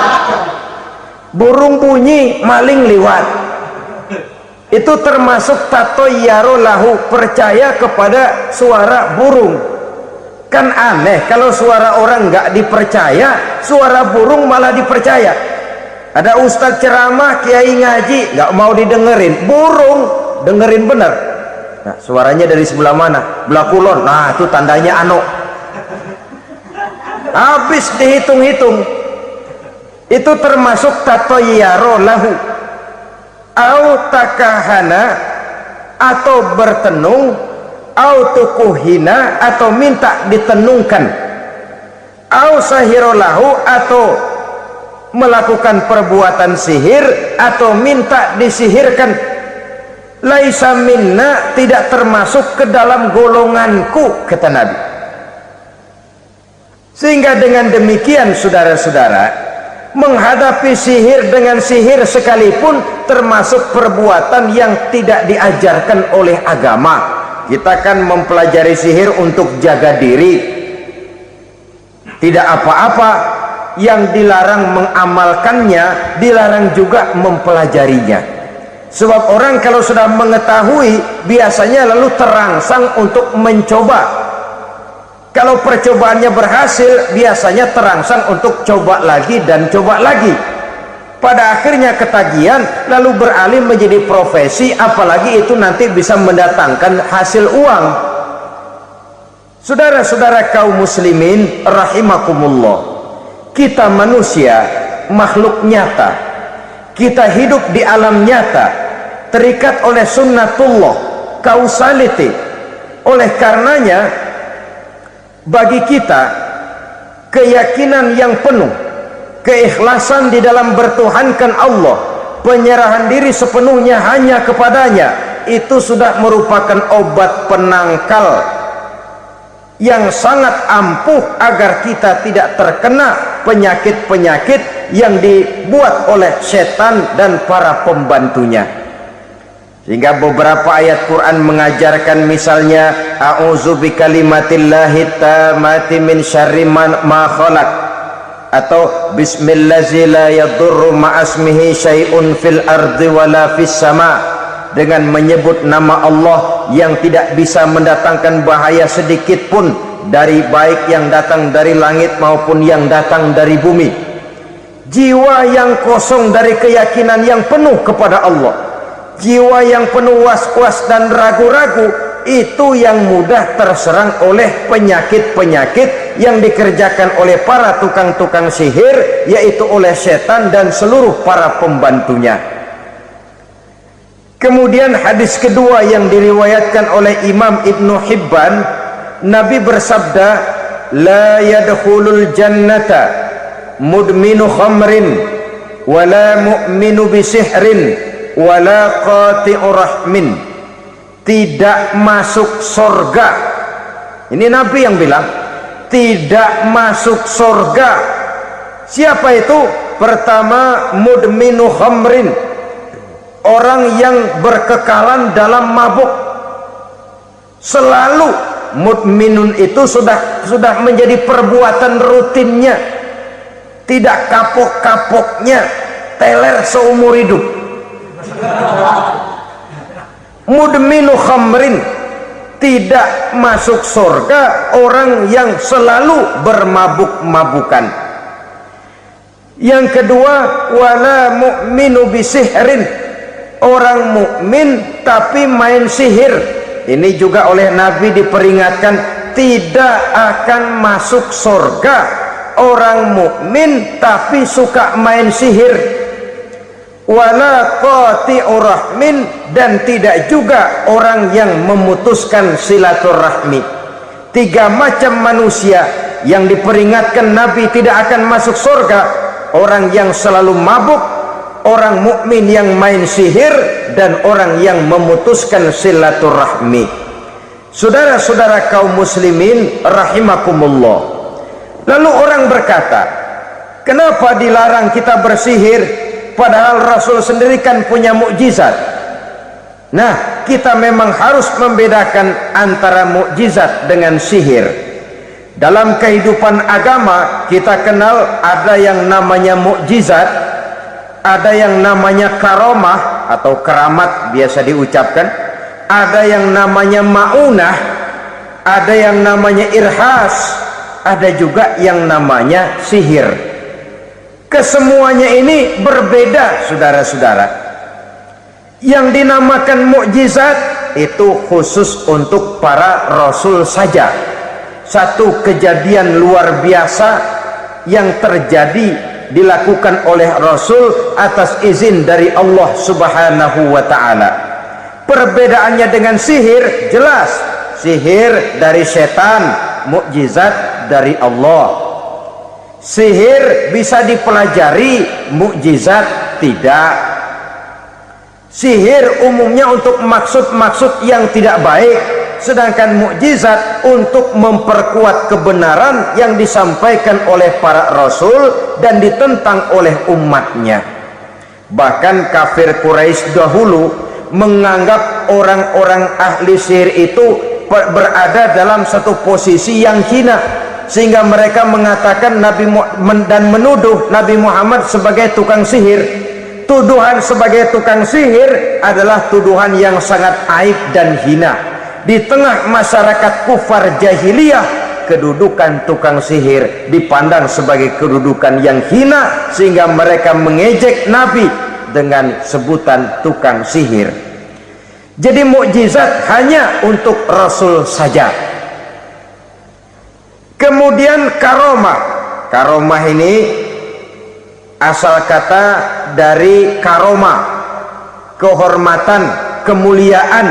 burung bunyi, maling liwat. Itu termasuk tatoyaro lahu, percaya kepada suara burung. Kan aneh kalau suara orang nggak dipercaya, suara burung malah dipercaya. Ada ustadz ceramah, kiai ngaji, nggak mau didengerin, burung dengerin bener. Nah, suaranya dari sebelah mana? Belah kulon. Nah, itu tandanya anu. Habis dihitung-hitung. Itu termasuk tatoyaro lahu. Au takahana, atau bertenung, au tukuhina, atau minta ditenungkan, au sahiro lahu, atau melakukan perbuatan sihir, atau minta disihirkan. Laisa minna, tidak termasuk ke dalam golonganku, kata Nabi. Sehingga dengan demikian saudara-saudara, menghadapi sihir dengan sihir sekalipun termasuk perbuatan yang tidak diajarkan oleh agama. Kita kan mempelajari sihir untuk jaga diri, tidak apa-apa. Yang dilarang mengamalkannya, dilarang juga mempelajarinya. Sebab orang kalau sudah mengetahui, biasanya lalu terangsang untuk mencoba. Kalau percobaannya berhasil, biasanya terangsang untuk coba lagi dan coba lagi. Pada akhirnya ketagihan, lalu beralih menjadi profesi, apalagi itu nanti bisa mendatangkan hasil uang. Saudara-saudara kaum muslimin rahimakumullah, kita manusia makhluk nyata, kita hidup di alam nyata, terikat oleh sunnatullah, causality. Oleh karenanya bagi kita keyakinan yang penuh, keikhlasan di dalam bertuhankan Allah, penyerahan diri sepenuhnya hanya kepadanya, itu sudah merupakan obat penangkal yang sangat ampuh agar kita tidak terkena penyakit-penyakit yang dibuat oleh setan dan para pembantunya. Sehingga beberapa ayat Quran mengajarkan, misalnya a'udzu bikalimatillahi tammati min syarri ma khalaq, atau bismillazi la yadurru ma'asmihi syai'un fil ardi wala fis sama, dengan menyebut nama Allah yang tidak bisa mendatangkan bahaya sedikit pun, dari baik yang datang dari langit maupun yang datang dari bumi. Jiwa yang kosong dari keyakinan yang penuh kepada Allah, jiwa yang penuh was-was dan ragu-ragu, itu yang mudah terserang oleh penyakit-penyakit yang dikerjakan oleh para tukang-tukang sihir, yaitu oleh setan dan seluruh para pembantunya. Kemudian hadis kedua yang diriwayatkan oleh Imam Ibnu Hibban, Nabi bersabda, la yadkhulul jannata mudminu khamrin wala mu'minu bisihrin wala qati'u rahmin. Tidak masuk surga, ini Nabi yang bilang, tidak masuk surga. Siapa itu? Pertama, mudminu khamrin, orang yang berkekalan dalam mabuk. Selalu mudminun itu sudah menjadi perbuatan rutinnya, tidak kapok-kapoknya, teler seumur hidup. Mudminu khamrin, tidak masuk surga orang yang selalu bermabuk-mabukan. Yang kedua, wala mu'minu bisihrin, orang mukmin tapi main sihir. Ini juga oleh Nabi diperingatkan, tidak akan masuk surga orang mukmin tapi suka main sihir. Wala qati'u rahmin, dan tidak juga orang yang memutuskan silaturahmi. Tiga macam manusia yang diperingatkan Nabi tidak akan masuk surga: orang yang selalu mabuk, orang mukmin yang main sihir, dan orang yang memutuskan silaturahmi. Saudara-saudara kaum muslimin rahimakumullah, lalu orang berkata, kenapa dilarang kita bersihir padahal Rasul sendiri kan punya mukjizat? Nah, kita memang harus membedakan antara mukjizat dengan sihir. Dalam kehidupan agama kita kenal ada yang namanya mukjizat, ada yang namanya karomah atau keramat biasa diucapkan, ada yang namanya maunah, ada yang namanya irhas, ada juga yang namanya sihir. Kesemuanya ini berbeda, saudara-saudara. Yang dinamakan mukjizat itu khusus untuk para rasul saja. Satu kejadian luar biasa yang terjadi dilakukan oleh Rasul atas izin dari Allah Subhanahu wa ta'ala. Perbedaannya dengan sihir jelas, sihir dari setan, mukjizat dari Allah. Sihir bisa dipelajari, mukjizat tidak. Sihir umumnya untuk maksud-maksud yang tidak baik, sedangkan mukjizat untuk memperkuat kebenaran yang disampaikan oleh para rasul dan ditentang oleh umatnya. Bahkan kafir Quraisy dahulu menganggap orang-orang ahli sihir itu berada dalam satu posisi yang hina, sehingga mereka mengatakan dan menuduh Nabi Muhammad sebagai tukang sihir. Tuduhan sebagai tukang sihir adalah tuduhan yang sangat aib dan hina. Di tengah masyarakat kufar jahiliyah, kedudukan tukang sihir dipandang sebagai kedudukan yang hina, sehingga mereka mengejek Nabi dengan sebutan tukang sihir. Jadi mukjizat hanya untuk Rasul saja. Kemudian karomah. Karomah ini asal kata dari karomah, kehormatan, kemuliaan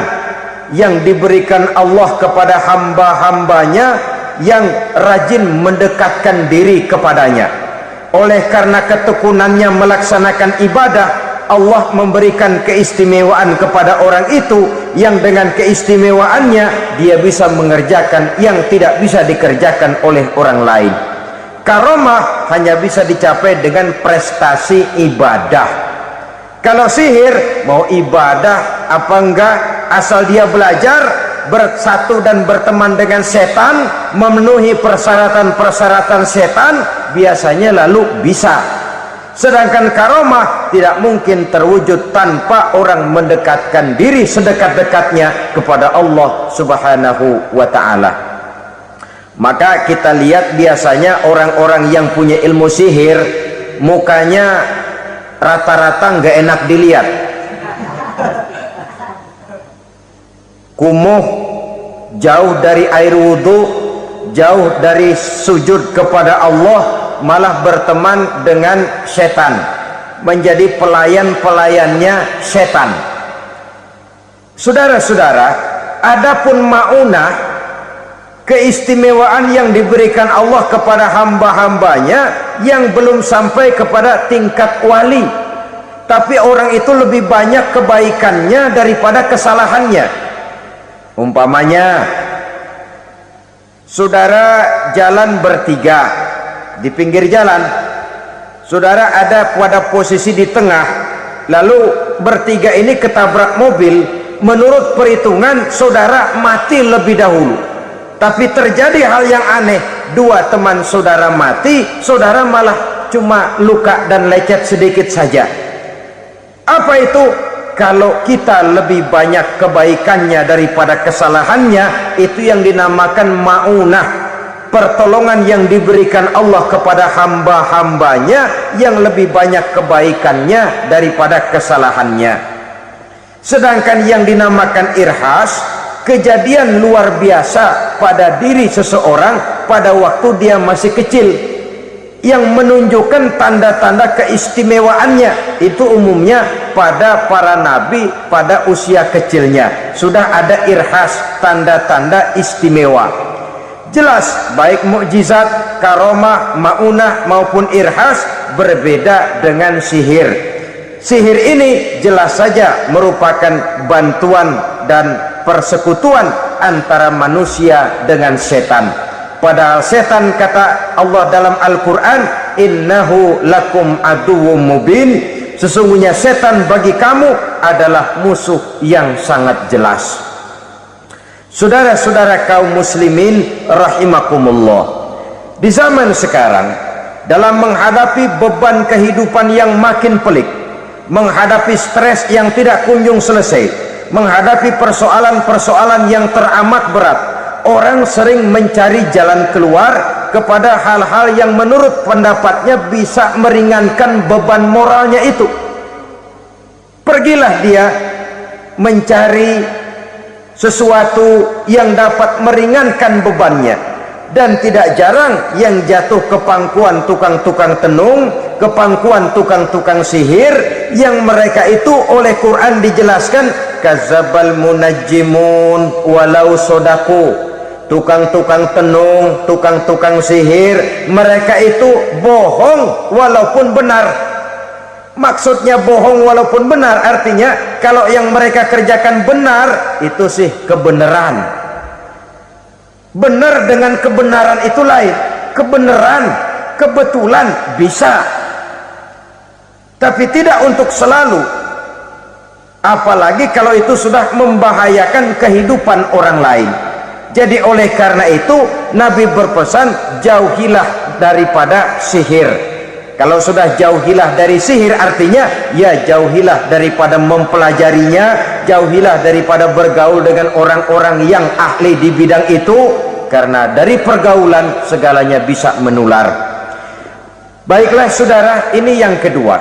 yang diberikan Allah kepada hamba-hambanya yang rajin mendekatkan diri kepadanya. Oleh karena ketekunannya melaksanakan ibadah, Allah memberikan keistimewaan kepada orang itu, yang dengan keistimewaannya dia bisa mengerjakan yang tidak bisa dikerjakan oleh orang lain. Karomah hanya bisa dicapai dengan prestasi ibadah. Kalau sihir, mau ibadah apa enggak, asal dia belajar, bersatu dan berteman dengan setan, memenuhi persyaratan-persyaratan setan, biasanya lalu bisa. Sedangkan karomah tidak mungkin terwujud tanpa orang mendekatkan diri sedekat-dekatnya kepada Allah Subhanahu wa ta'ala. Maka kita lihat biasanya orang-orang yang punya ilmu sihir, mukanya rata-rata nggak enak dilihat, kumuh, jauh dari air wudhu, jauh dari sujud kepada Allah, malah berteman dengan setan, menjadi pelayan-pelayannya setan. Saudara-saudara, adapun maunah, keistimewaan yang diberikan Allah kepada hamba-hambanya yang belum sampai kepada tingkat wali, tapi orang itu lebih banyak kebaikannya daripada kesalahannya. Umpamanya, saudara jalan bertiga di pinggir jalan, saudara ada pada posisi di tengah, lalu bertiga ini ketabrak mobil. Menurut perhitungan saudara mati lebih dahulu, tapi terjadi hal yang aneh, dua teman saudara mati, saudara malah cuma luka dan lecet sedikit saja. Apa itu? Kalau kita lebih banyak kebaikannya daripada kesalahannya, itu yang dinamakan maunah, pertolongan yang diberikan Allah kepada hamba-hambanya yang lebih banyak kebaikannya daripada kesalahannya. Sedangkan yang dinamakan irhas, kejadian luar biasa pada diri seseorang pada waktu dia masih kecil, yang menunjukkan tanda-tanda keistimewaannya. Itu umumnya pada para nabi pada usia kecilnya sudah ada irhas, tanda-tanda istimewa. Jelas baik mukjizat, karomah, maunah maupun irhas berbeda dengan sihir. Sihir ini jelas saja merupakan bantuan dan persekutuan antara manusia dengan setan. Padahal setan, kata Allah dalam Al-Quran, innahu lakum aduwwum mubin, sesungguhnya setan bagi kamu adalah musuh yang sangat jelas. Saudara-saudara kaum muslimin rahimakumullah, di zaman sekarang dalam menghadapi beban kehidupan yang makin pelik, menghadapi stres yang tidak kunjung selesai, menghadapi persoalan-persoalan yang teramat berat, orang sering mencari jalan keluar kepada hal-hal yang menurut pendapatnya bisa meringankan beban moralnya itu. Pergilah dia mencari sesuatu yang dapat meringankan bebannya, dan tidak jarang yang jatuh ke pangkuan tukang-tukang tenung, ke pangkuan tukang-tukang sihir, yang mereka itu oleh Quran dijelaskan kazabal munajjimun walau sodaku. Tukang-tukang tenung, tukang-tukang sihir, mereka itu bohong walaupun benar. Maksudnya bohong walaupun benar, artinya kalau yang mereka kerjakan benar, itu sih kebenaran. Benar dengan kebenaran itu lain. Kebenaran, kebetulan bisa, tapi tidak untuk selalu. Apalagi kalau itu sudah membahayakan kehidupan orang lain. Jadi oleh karena itu Nabi berpesan, jauhilah daripada sihir. Kalau sudah jauhilah dari sihir, artinya ya jauhilah daripada mempelajarinya, jauhilah daripada bergaul dengan orang-orang yang ahli di bidang itu. karena dari pergaulan segalanya bisa menular. Baiklah saudara, ini yang kedua.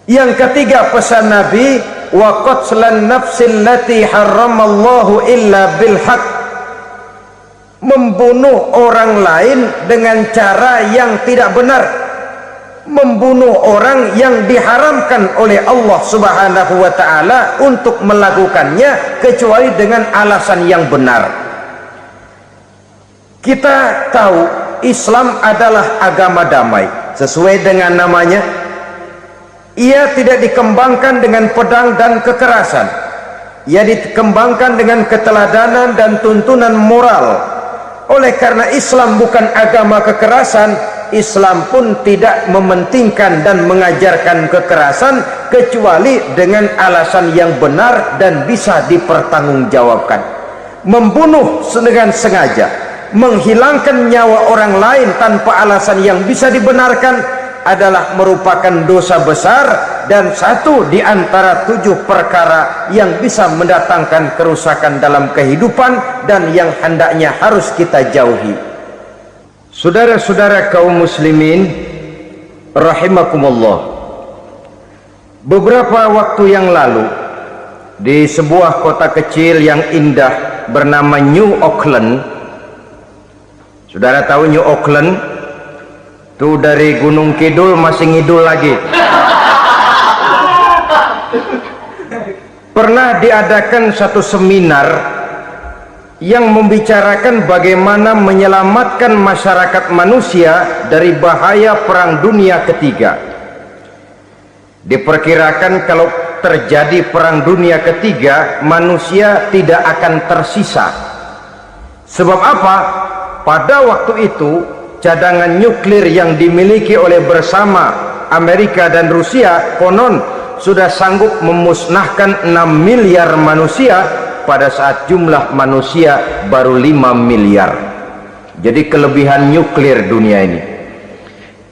Yang ketiga pesan Nabi, wa qatlan nafsil lati haramallahu illa bil haq, membunuh orang lain dengan cara yang tidak benar, membunuh orang yang diharamkan oleh Allah Subhanahu wa taala untuk melakukannya kecuali dengan alasan yang benar. Kita tahu Islam adalah agama damai. Sesuai dengan namanya, ia tidak dikembangkan dengan pedang dan kekerasan. Ia dikembangkan dengan keteladanan dan tuntunan moral. Oleh karena Islam bukan agama kekerasan, Islam pun tidak mementingkan dan mengajarkan kekerasan kecuali dengan alasan yang benar dan bisa dipertanggungjawabkan. Membunuh dengan sengaja, menghilangkan nyawa orang lain tanpa alasan yang bisa dibenarkan adalah merupakan dosa besar dan satu di antara 7 perkara yang bisa mendatangkan kerusakan dalam kehidupan dan yang hendaknya harus kita jauhi. Saudara-saudara kaum muslimin rahimakumullah, beberapa waktu yang lalu di sebuah kota kecil yang indah bernama New Auckland, saudara tahu New Auckland? Itu dari Gunung Kidul masih ngidul lagi. Pernah diadakan satu seminar yang membicarakan bagaimana menyelamatkan masyarakat manusia dari bahaya Perang Dunia Ketiga. Diperkirakan kalau terjadi Perang Dunia Ketiga, manusia tidak akan tersisa. Sebab apa? Pada waktu itu cadangan nuklir yang dimiliki oleh bersama Amerika dan Rusia konon sudah sanggup memusnahkan 6 miliar manusia pada saat jumlah manusia baru 5 miliar. Jadi kelebihan nuklir dunia ini.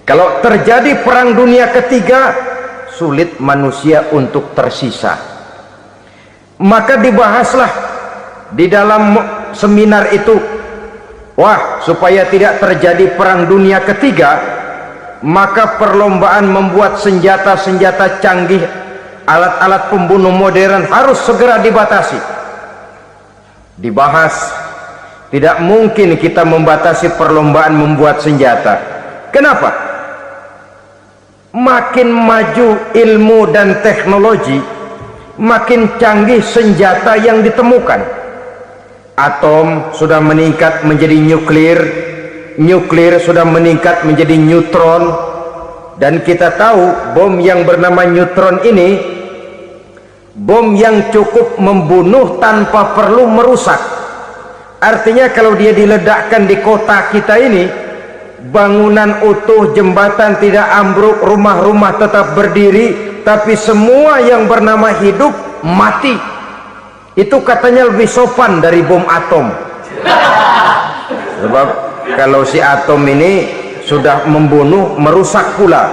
Kalau terjadi Perang Dunia Ketiga, sulit manusia untuk tersisa. Maka dibahaslah di dalam seminar itu, wah, supaya tidak terjadi Perang Dunia Ketiga, maka perlombaan membuat senjata-senjata canggih, alat-alat pembunuh modern harus segera dibatasi. Dibahas, tidak mungkin kita membatasi perlombaan membuat senjata. Kenapa? Makin maju ilmu dan teknologi, makin canggih senjata yang ditemukan. Atom sudah meningkat menjadi nuklir, nuklir sudah meningkat menjadi neutron, dan kita tahu bom yang bernama neutron ini bom yang cukup membunuh tanpa perlu merusak. Artinya kalau dia diledakkan di kota kita ini, bangunan utuh, jembatan tidak ambruk, rumah-rumah tetap berdiri, tapi semua yang bernama hidup mati. Itu katanya lebih sopan dari bom atom. Sebab kalau si atom ini sudah membunuh, merusak pula.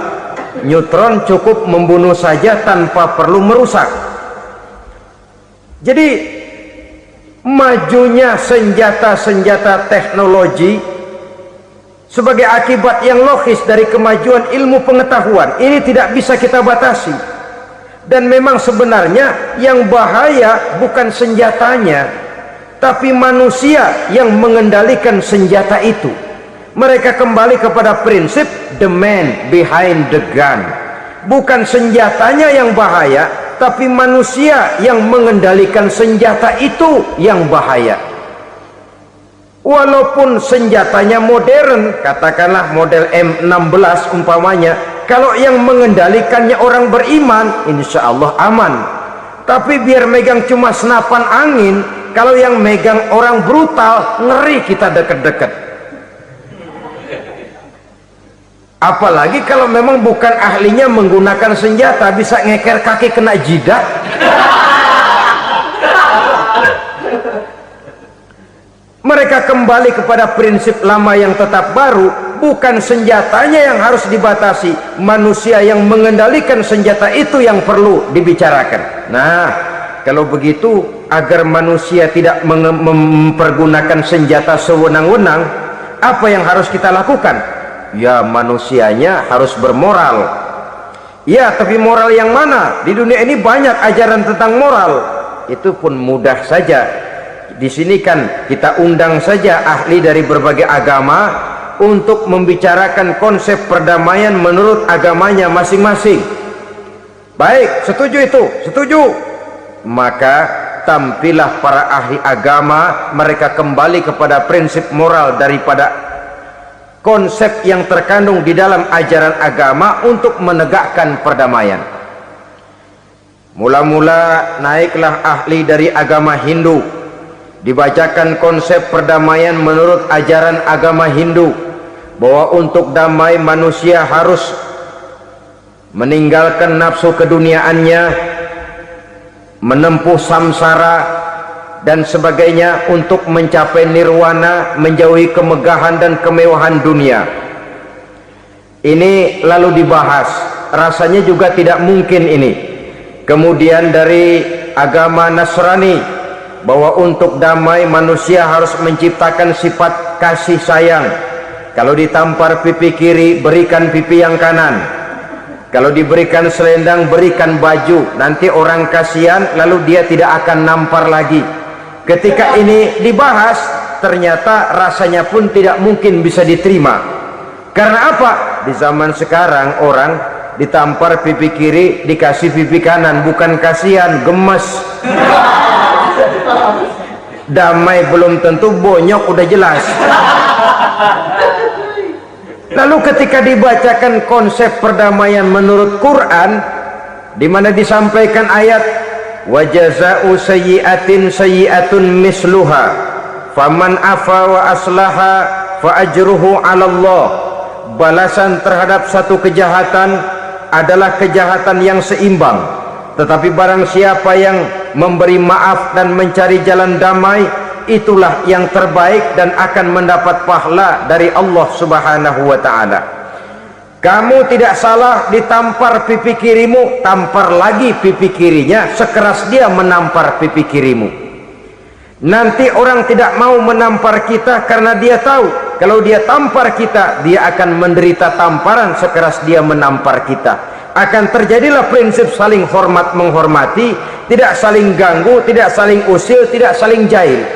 Neutron cukup membunuh saja tanpa perlu merusak. Jadi majunya senjata-senjata teknologi sebagai akibat yang logis dari kemajuan ilmu pengetahuan ini tidak bisa kita batasi. Dan memang sebenarnya yang bahaya bukan senjatanya, tapi manusia yang mengendalikan senjata itu. Mereka kembali kepada prinsip the man behind the gun. Bukan senjatanya yang bahaya, tapi manusia yang mengendalikan senjata itu yang bahaya. Walaupun senjatanya modern, katakanlah model M16 umpamanya, kalau yang mengendalikannya orang beriman, insya Allah aman. Tapi biar megang cuma senapan angin, kalau yang megang orang brutal, ngeri kita deket-deket. Apalagi kalau memang bukan ahlinya menggunakan senjata, bisa ngeker kaki kena jidat. Mereka kembali kepada prinsip lama yang tetap baru, bukan senjatanya yang harus dibatasi, manusia yang mengendalikan senjata itu yang perlu dibicarakan. Nah, kalau begitu agar manusia tidak mempergunakan senjata sewenang-wenang, apa yang harus kita lakukan? Ya, manusianya harus bermoral. Ya, tapi moral yang mana? Di dunia ini banyak ajaran tentang moral. Itu pun mudah saja. Di sini kan kita undang saja ahli dari berbagai agama untuk membicarakan konsep perdamaian menurut agamanya masing-masing. Baik, setuju itu, setuju. Maka tampillah para ahli agama, mereka kembali kepada prinsip moral daripada konsep yang terkandung di dalam ajaran agama untuk menegakkan perdamaian. Mula-mula naiklah ahli dari agama Hindu, dibacakan konsep perdamaian menurut ajaran agama Hindu, bahwa untuk damai manusia harus meninggalkan nafsu keduniaannya, menempuh samsara dan sebagainya untuk mencapai nirwana, menjauhi kemegahan dan kemewahan dunia. Ini lalu dibahas, rasanya juga tidak mungkin ini. Kemudian dari agama Nasrani, bahwa untuk damai manusia harus menciptakan sifat kasih sayang. Kalau ditampar pipi kiri, berikan pipi yang kanan. Kalau diberikan selendang, berikan baju. Nanti orang kasihan, lalu dia tidak akan nampar lagi. Ketika ini dibahas, ternyata rasanya pun tidak mungkin bisa diterima. Karena apa? Di zaman sekarang orang ditampar pipi kiri, dikasih pipi kanan. Bukan kasihan, gemes. Damai belum tentu, bonyok udah jelas. Lalu ketika dibacakan konsep perdamaian menurut Quran, di mana disampaikan ayat wa jazaa'u sayyi'atin sayyi'atun misluha faman afa wa aslaha fa ajruhu 'ala Allah, balasan terhadap satu kejahatan adalah kejahatan yang seimbang, tetapi barang siapa yang memberi maaf dan mencari jalan damai, itulah yang terbaik dan akan mendapat pahala dari Allah Subhanahu wa ta'ala. Kamu tidak salah ditampar pipi kirimu, tampar lagi pipi kirinya sekeras dia menampar pipi kirimu. Nanti orang tidak mau menampar kita karena dia tahu kalau dia tampar kita, dia akan menderita tamparan sekeras dia menampar kita. Akan terjadilah prinsip saling hormat menghormati, tidak saling ganggu, tidak saling usil, tidak saling jahil.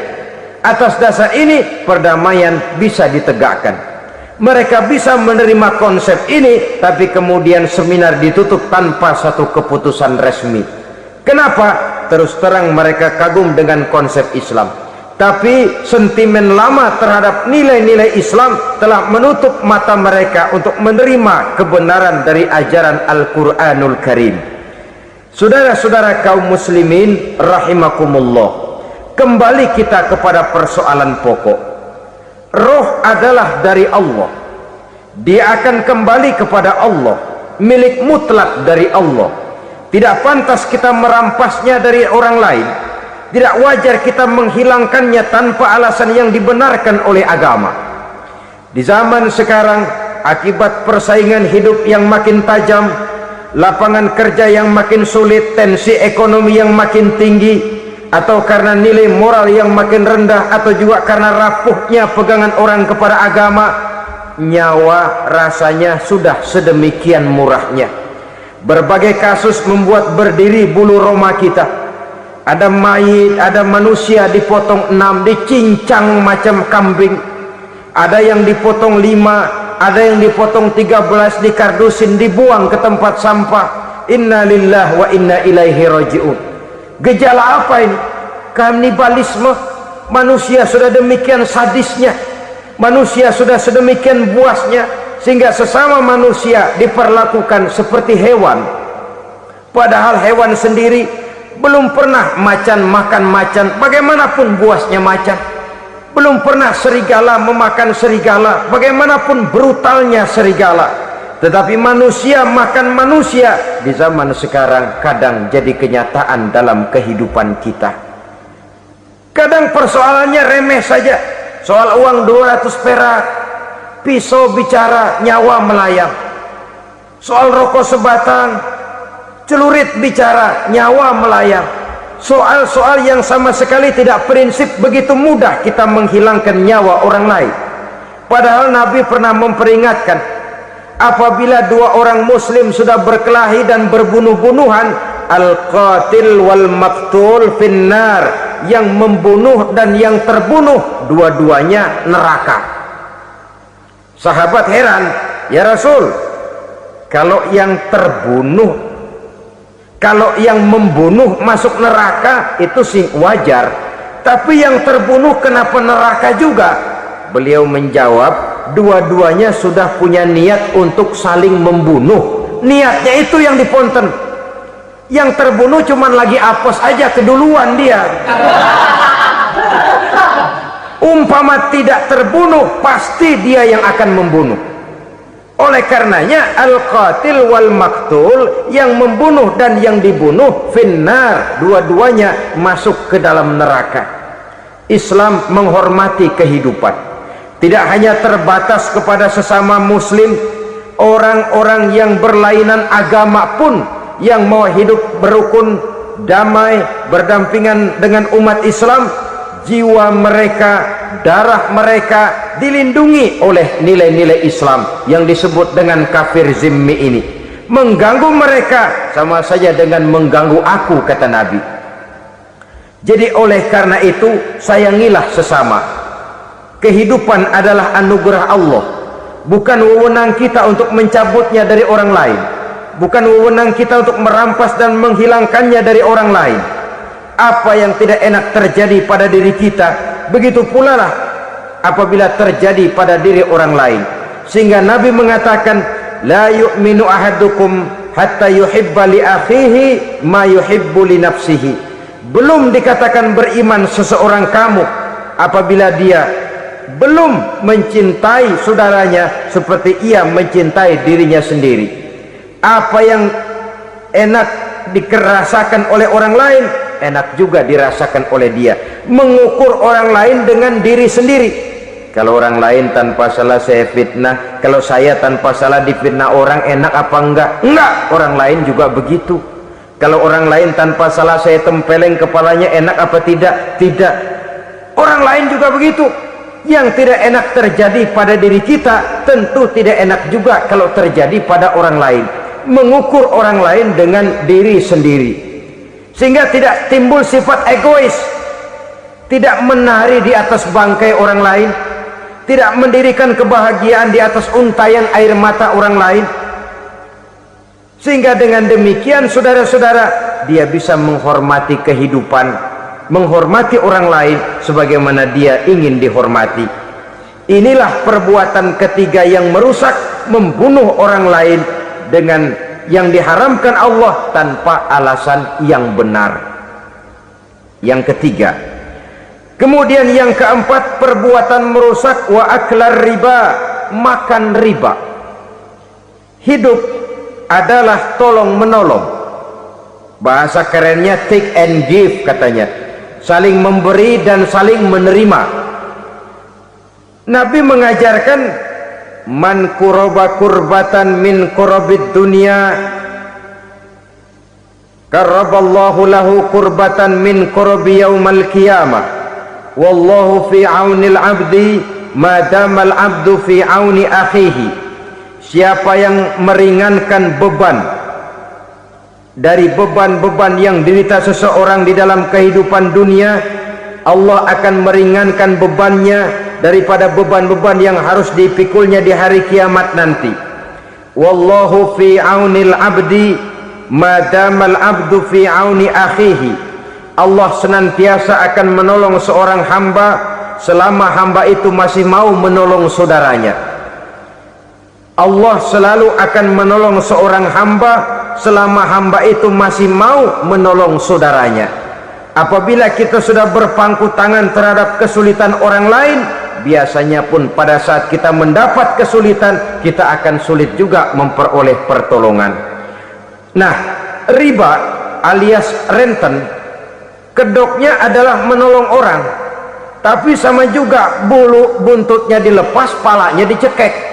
Atas dasar ini perdamaian bisa ditegakkan. Mereka bisa menerima konsep ini, tapi kemudian seminar ditutup tanpa satu keputusan resmi. Kenapa? Terus terang mereka kagum dengan konsep Islam, tapi sentimen lama terhadap nilai-nilai Islam telah menutup mata mereka untuk menerima kebenaran dari ajaran Al-Quranul Karim. Saudara-saudara kaum muslimin rahimakumullah, kembali kita kepada persoalan pokok. Roh adalah dari Allah, dia akan kembali kepada Allah, milik mutlak dari Allah. Tidak pantas kita merampasnya dari orang lain. Tidak wajar kita menghilangkannya tanpa alasan yang dibenarkan oleh agama. Di zaman sekarang, akibat persaingan hidup yang makin tajam, lapangan kerja yang makin sulit, tensi ekonomi yang makin tinggi, atau karena nilai moral yang makin rendah, atau juga karena rapuhnya pegangan orang kepada agama, nyawa rasanya sudah sedemikian murahnya. Berbagai kasus membuat berdiri bulu roma kita. Ada mayit, ada manusia dipotong 6, dicincang macam kambing. Ada yang dipotong 5, ada yang dipotong 13, dikardusin, dibuang ke tempat sampah. Inna lillahi wa inna ilaihi raji'un. Gejala apa ini? Kanibalisme. Manusia sudah demikian sadisnya, manusia sudah sedemikian buasnya, sehingga sesama manusia diperlakukan seperti hewan. Padahal hewan sendiri belum pernah macan makan macan, bagaimanapun buasnya macan. Belum pernah serigala memakan serigala, bagaimanapun brutalnya serigala. Tetapi manusia makan manusia di zaman sekarang kadang jadi kenyataan dalam kehidupan kita. Kadang persoalannya remeh saja, soal uang 200 perak, pisau bicara, nyawa melayang. Soal rokok sebatang, celurit bicara, nyawa melayang. soal-soal yang sama sekali tidak prinsip, begitu mudah kita menghilangkan nyawa orang lain. Padahal Nabi pernah memperingatkan, apabila dua orang muslim sudah berkelahi dan berbunuh-bunuhan, al-qatil wal maktul finnar, yang membunuh dan yang terbunuh dua-duanya neraka. Sahabat heran, ya Rasul, kalau yang terbunuh, kalau yang membunuh masuk neraka itu sih wajar, tapi yang terbunuh kenapa neraka juga? Beliau menjawab, dua-duanya sudah punya niat untuk saling membunuh. Niatnya itu yang diponten. Yang terbunuh cuman lagi apes aja, keduluan dia. Umpama tidak terbunuh, pasti dia yang akan membunuh. Oleh karenanya al-qatil wal maktul, yang membunuh dan yang dibunuh finnar, dua-duanya masuk ke dalam neraka. Islam menghormati kehidupan, tidak hanya terbatas kepada sesama muslim, orang-orang yang berlainan agama pun yang mau hidup berukun, damai, berdampingan dengan umat Islam, jiwa mereka, darah mereka dilindungi oleh nilai-nilai Islam yang disebut dengan kafir zimmi ini. Mengganggu mereka sama saja dengan mengganggu aku, kata Nabi. Jadi oleh karena itu, sayangilah sesama. Kehidupan adalah anugerah Allah, bukan wewenang kita untuk mencabutnya dari orang lain, bukan wewenang kita untuk merampas dan menghilangkannya dari orang lain. Apa yang tidak enak terjadi pada diri kita, begitu pula lah apabila terjadi pada diri orang lain. Sehingga Nabi mengatakan, la yu'minu ahadukum hatta yuhibba li akhihi ma yuhibbu li nafsihi. Belum dikatakan beriman seseorang kamu apabila dia belum mencintai saudaranya seperti ia mencintai dirinya sendiri. Apa yang enak dirasakan oleh orang lain, enak juga dirasakan oleh dia. Mengukur orang lain dengan diri sendiri. Kalau orang lain tanpa salah saya fitnah, kalau saya tanpa salah difitnah orang, enak apa enggak? Enggak, orang lain juga begitu. Kalau orang lain tanpa salah saya tempeleng kepalanya, enak apa tidak? Tidak. Orang lain juga begitu. Yang tidak enak terjadi pada diri kita, tentu tidak enak juga kalau terjadi pada orang lain. Mengukur orang lain dengan diri sendiri, sehingga tidak timbul sifat egois, tidak menari di atas bangkai orang lain, tidak mendirikan kebahagiaan di atas untayan air mata orang lain. Sehingga dengan demikian, saudara-saudara, dia bisa menghormati kehidupan, menghormati orang lain sebagaimana dia ingin dihormati. Inilah perbuatan ketiga yang merusak, membunuh orang lain dengan yang diharamkan Allah tanpa alasan yang benar. Yang ketiga. Kemudian yang keempat, perbuatan merusak wa aklar riba, makan riba. Hidup adalah tolong menolong. Bahasa kerennya take and give katanya. Saling memberi dan saling menerima. Nabi mengajarkan, man kuraba kurbatan min kurabid dunya karaballahu lahu kurbatan min kurabi yaumal qiyamah, wallahu fi aunil abdi madamal abdu fi auni akhihi. Siapa yang meringankan beban dari beban-beban yang diderita seseorang di dalam kehidupan dunia, Allah akan meringankan bebannya daripada beban-beban yang harus dipikulnya di hari kiamat nanti. Wallahu fi aunil abdi madamal abdu fi auni akhihi. Allah senantiasa akan menolong seorang hamba selama hamba itu masih mau menolong saudaranya. Allah selalu akan menolong seorang hamba selama hamba itu masih mau menolong saudaranya. Apabila kita sudah berpangku tangan terhadap kesulitan orang lain, biasanya pun pada saat kita mendapat kesulitan, kita akan sulit juga memperoleh pertolongan. Nah, riba alias renten, kedoknya adalah menolong orang, tapi sama juga bulu buntutnya dilepas, palanya dicekek.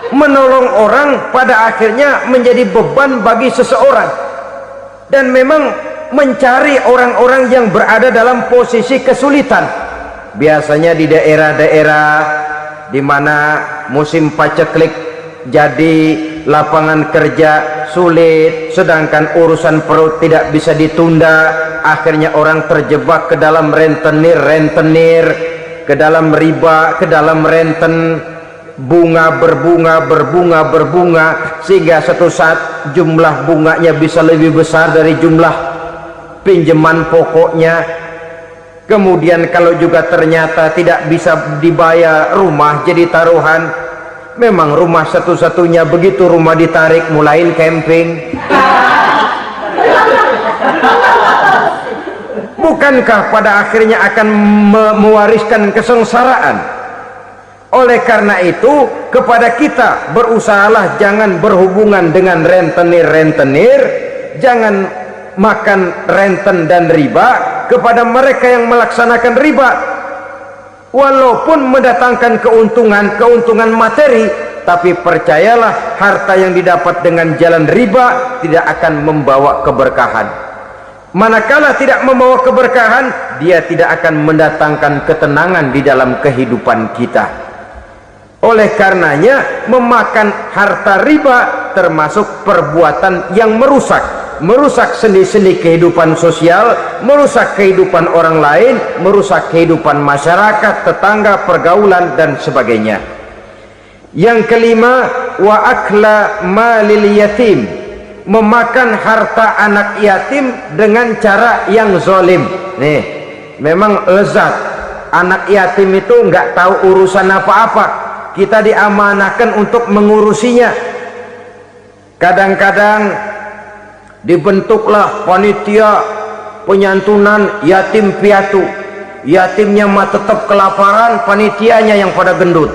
Menolong orang pada akhirnya menjadi beban bagi seseorang, dan memang mencari orang-orang yang berada dalam posisi kesulitan. Biasanya di daerah-daerah di mana musim paceklik, jadi lapangan kerja sulit, sedangkan urusan perut tidak bisa ditunda, akhirnya orang terjebak ke dalam rentenir, ke dalam riba, ke dalam renten, bunga berbunga, sehingga satu saat jumlah bunganya bisa lebih besar dari jumlah pinjaman pokoknya. Kemudian kalau juga ternyata tidak bisa dibayar, rumah jadi taruhan. Memang rumah satu-satunya, begitu rumah ditarik mulain camping. Bukankah pada akhirnya akan mewariskan kesengsaraan? Oleh karena itu, kepada kita berusahalah jangan berhubungan dengan rentenir, jangan makan renten dan riba. Kepada mereka yang melaksanakan riba, walaupun mendatangkan keuntungan materi, tapi percayalah, harta yang didapat dengan jalan riba tidak akan membawa keberkahan. Manakala tidak membawa keberkahan, dia tidak akan mendatangkan ketenangan di dalam kehidupan kita. Oleh karenanya, memakan harta riba termasuk perbuatan yang merusak sendi-sendi kehidupan sosial, merusak kehidupan orang lain, merusak kehidupan masyarakat, tetangga, pergaulan, dan sebagainya. Yang kelima, wa akla malil yatim, memakan harta anak yatim dengan cara yang zalim. Nih, memang lezat. Anak yatim itu nggak tahu urusan apa-apa, kita diamanahkan untuk mengurusinya. Kadang-kadang dibentuklah panitia penyantunan yatim piatu, yatimnya mah tetap kelaparan, panitianya yang pada gendut.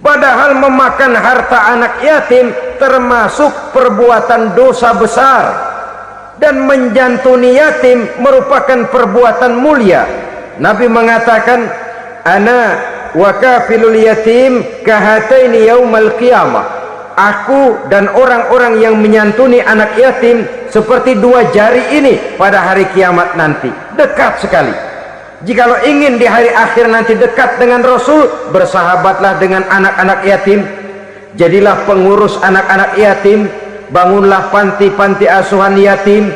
Padahal memakan harta anak yatim termasuk perbuatan dosa besar, dan menjantuni yatim merupakan perbuatan mulia. Nabi mengatakan, ana wa kafilul yatim kahataini yaumal qiyamah, aku dan orang-orang yang menyantuni anak yatim seperti dua jari ini pada hari kiamat nanti. Dekat sekali. Jikalau ingin di hari akhir nanti dekat dengan Rasul, bersahabatlah dengan anak-anak yatim, jadilah pengurus anak-anak yatim, bangunlah panti-panti asuhan yatim.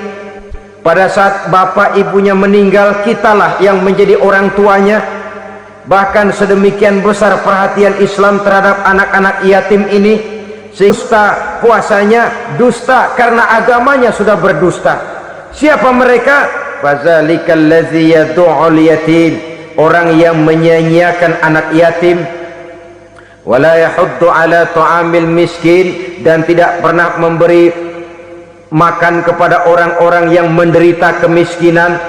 Pada saat bapak ibunya meninggal, kitalah yang menjadi orang tuanya. Bahkan sedemikian besar perhatian Islam terhadap anak-anak yatim ini, dusta puasanya, dusta karena agamanya sudah berdusta. Siapa mereka? Fazalikal ladzi yad'ul yatim, orang yang menyia-nyiakan anak yatim. Wala yahuddu ala ta'amil miskin, dan tidak pernah memberi makan kepada orang-orang yang menderita kemiskinan.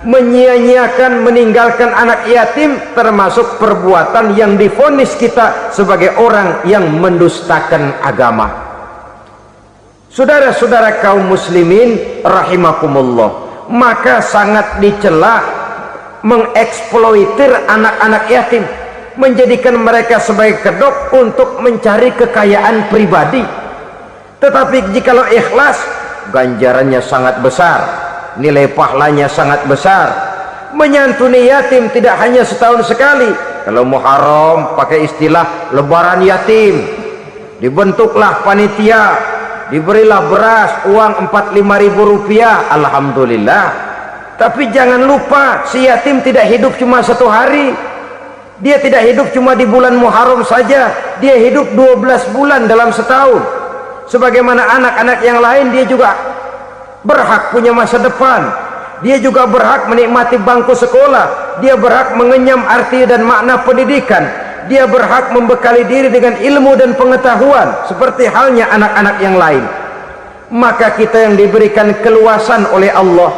Menyia-nyiakan, meninggalkan anak yatim termasuk perbuatan yang divonis kita sebagai orang yang mendustakan agama. Saudara-saudara kaum muslimin rahimakumullah, maka sangat dicela mengeksploitir anak-anak yatim, menjadikan mereka sebagai kedok untuk mencari kekayaan pribadi. Tetapi jikalau ikhlas, ganjarannya sangat besar, nilai pahalanya sangat besar. Menyantuni yatim tidak hanya setahun sekali. Kalau Muharram pakai istilah lebaran yatim, dibentuklah panitia, diberilah beras, uang 45.000 rupiah, alhamdulillah. Tapi jangan lupa, si yatim tidak hidup cuma satu hari, dia tidak hidup cuma di bulan Muharram saja, dia hidup 12 bulan dalam setahun. Sebagaimana anak-anak yang lain, dia juga berhak punya masa depan, dia juga berhak menikmati bangku sekolah, dia berhak mengenyam arti dan makna pendidikan, dia berhak membekali diri dengan ilmu dan pengetahuan seperti halnya anak-anak yang lain. Maka kita yang diberikan keluasan oleh Allah,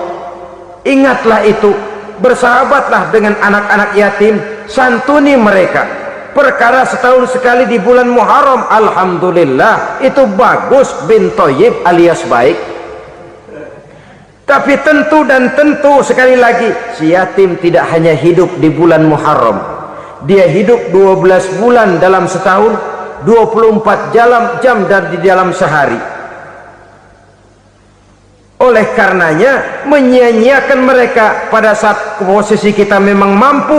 ingatlah itu, bersahabatlah dengan anak-anak yatim, santuni mereka. Perkara setahun sekali di bulan Muharram, alhamdulillah, itu bagus, bin Thayyib alias baik. Tapi tentu dan tentu, sekali lagi, si yatim tidak hanya hidup di bulan Muharram, dia hidup 12 bulan dalam setahun, 24 jam dan di dalam sehari. Oleh karenanya menyia-nyiakan mereka pada saat posisi kita memang mampu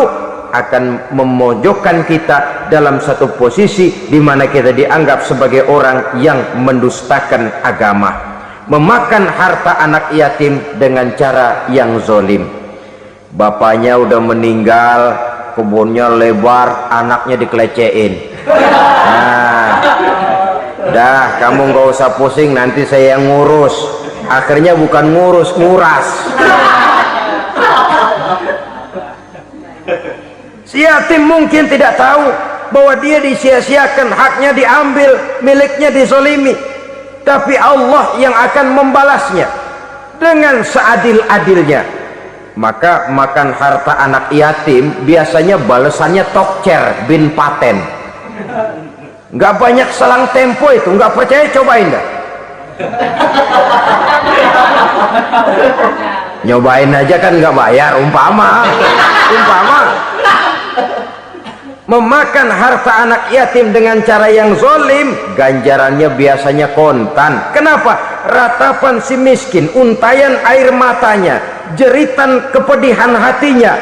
akan memojokkan kita dalam satu posisi di mana kita dianggap sebagai orang yang mendustakan agama, memakan harta anak yatim dengan cara yang zolim. Bapaknya udah meninggal, kebunnya lebar, anaknya dikelecehin. Nah, dah kamu nggak usah pusing, nanti saya yang ngurus. Akhirnya bukan ngurus, nguras. Si yatim mungkin tidak tahu bahwa dia disia-siakan, haknya diambil, miliknya dizolimi, tapi Allah yang akan membalasnya dengan seadil-adilnya. Maka makan harta anak yatim biasanya balasannya tokcer bin paten. Nggak banyak selang tempo itu, nggak percaya cobain dah. Nyobain aja kan nggak bayar, umpama memakan harta anak yatim dengan cara yang zolim, ganjarannya biasanya kontan. Kenapa? Ratapan si miskin, untayan air matanya, jeritan kepedihan hatinya,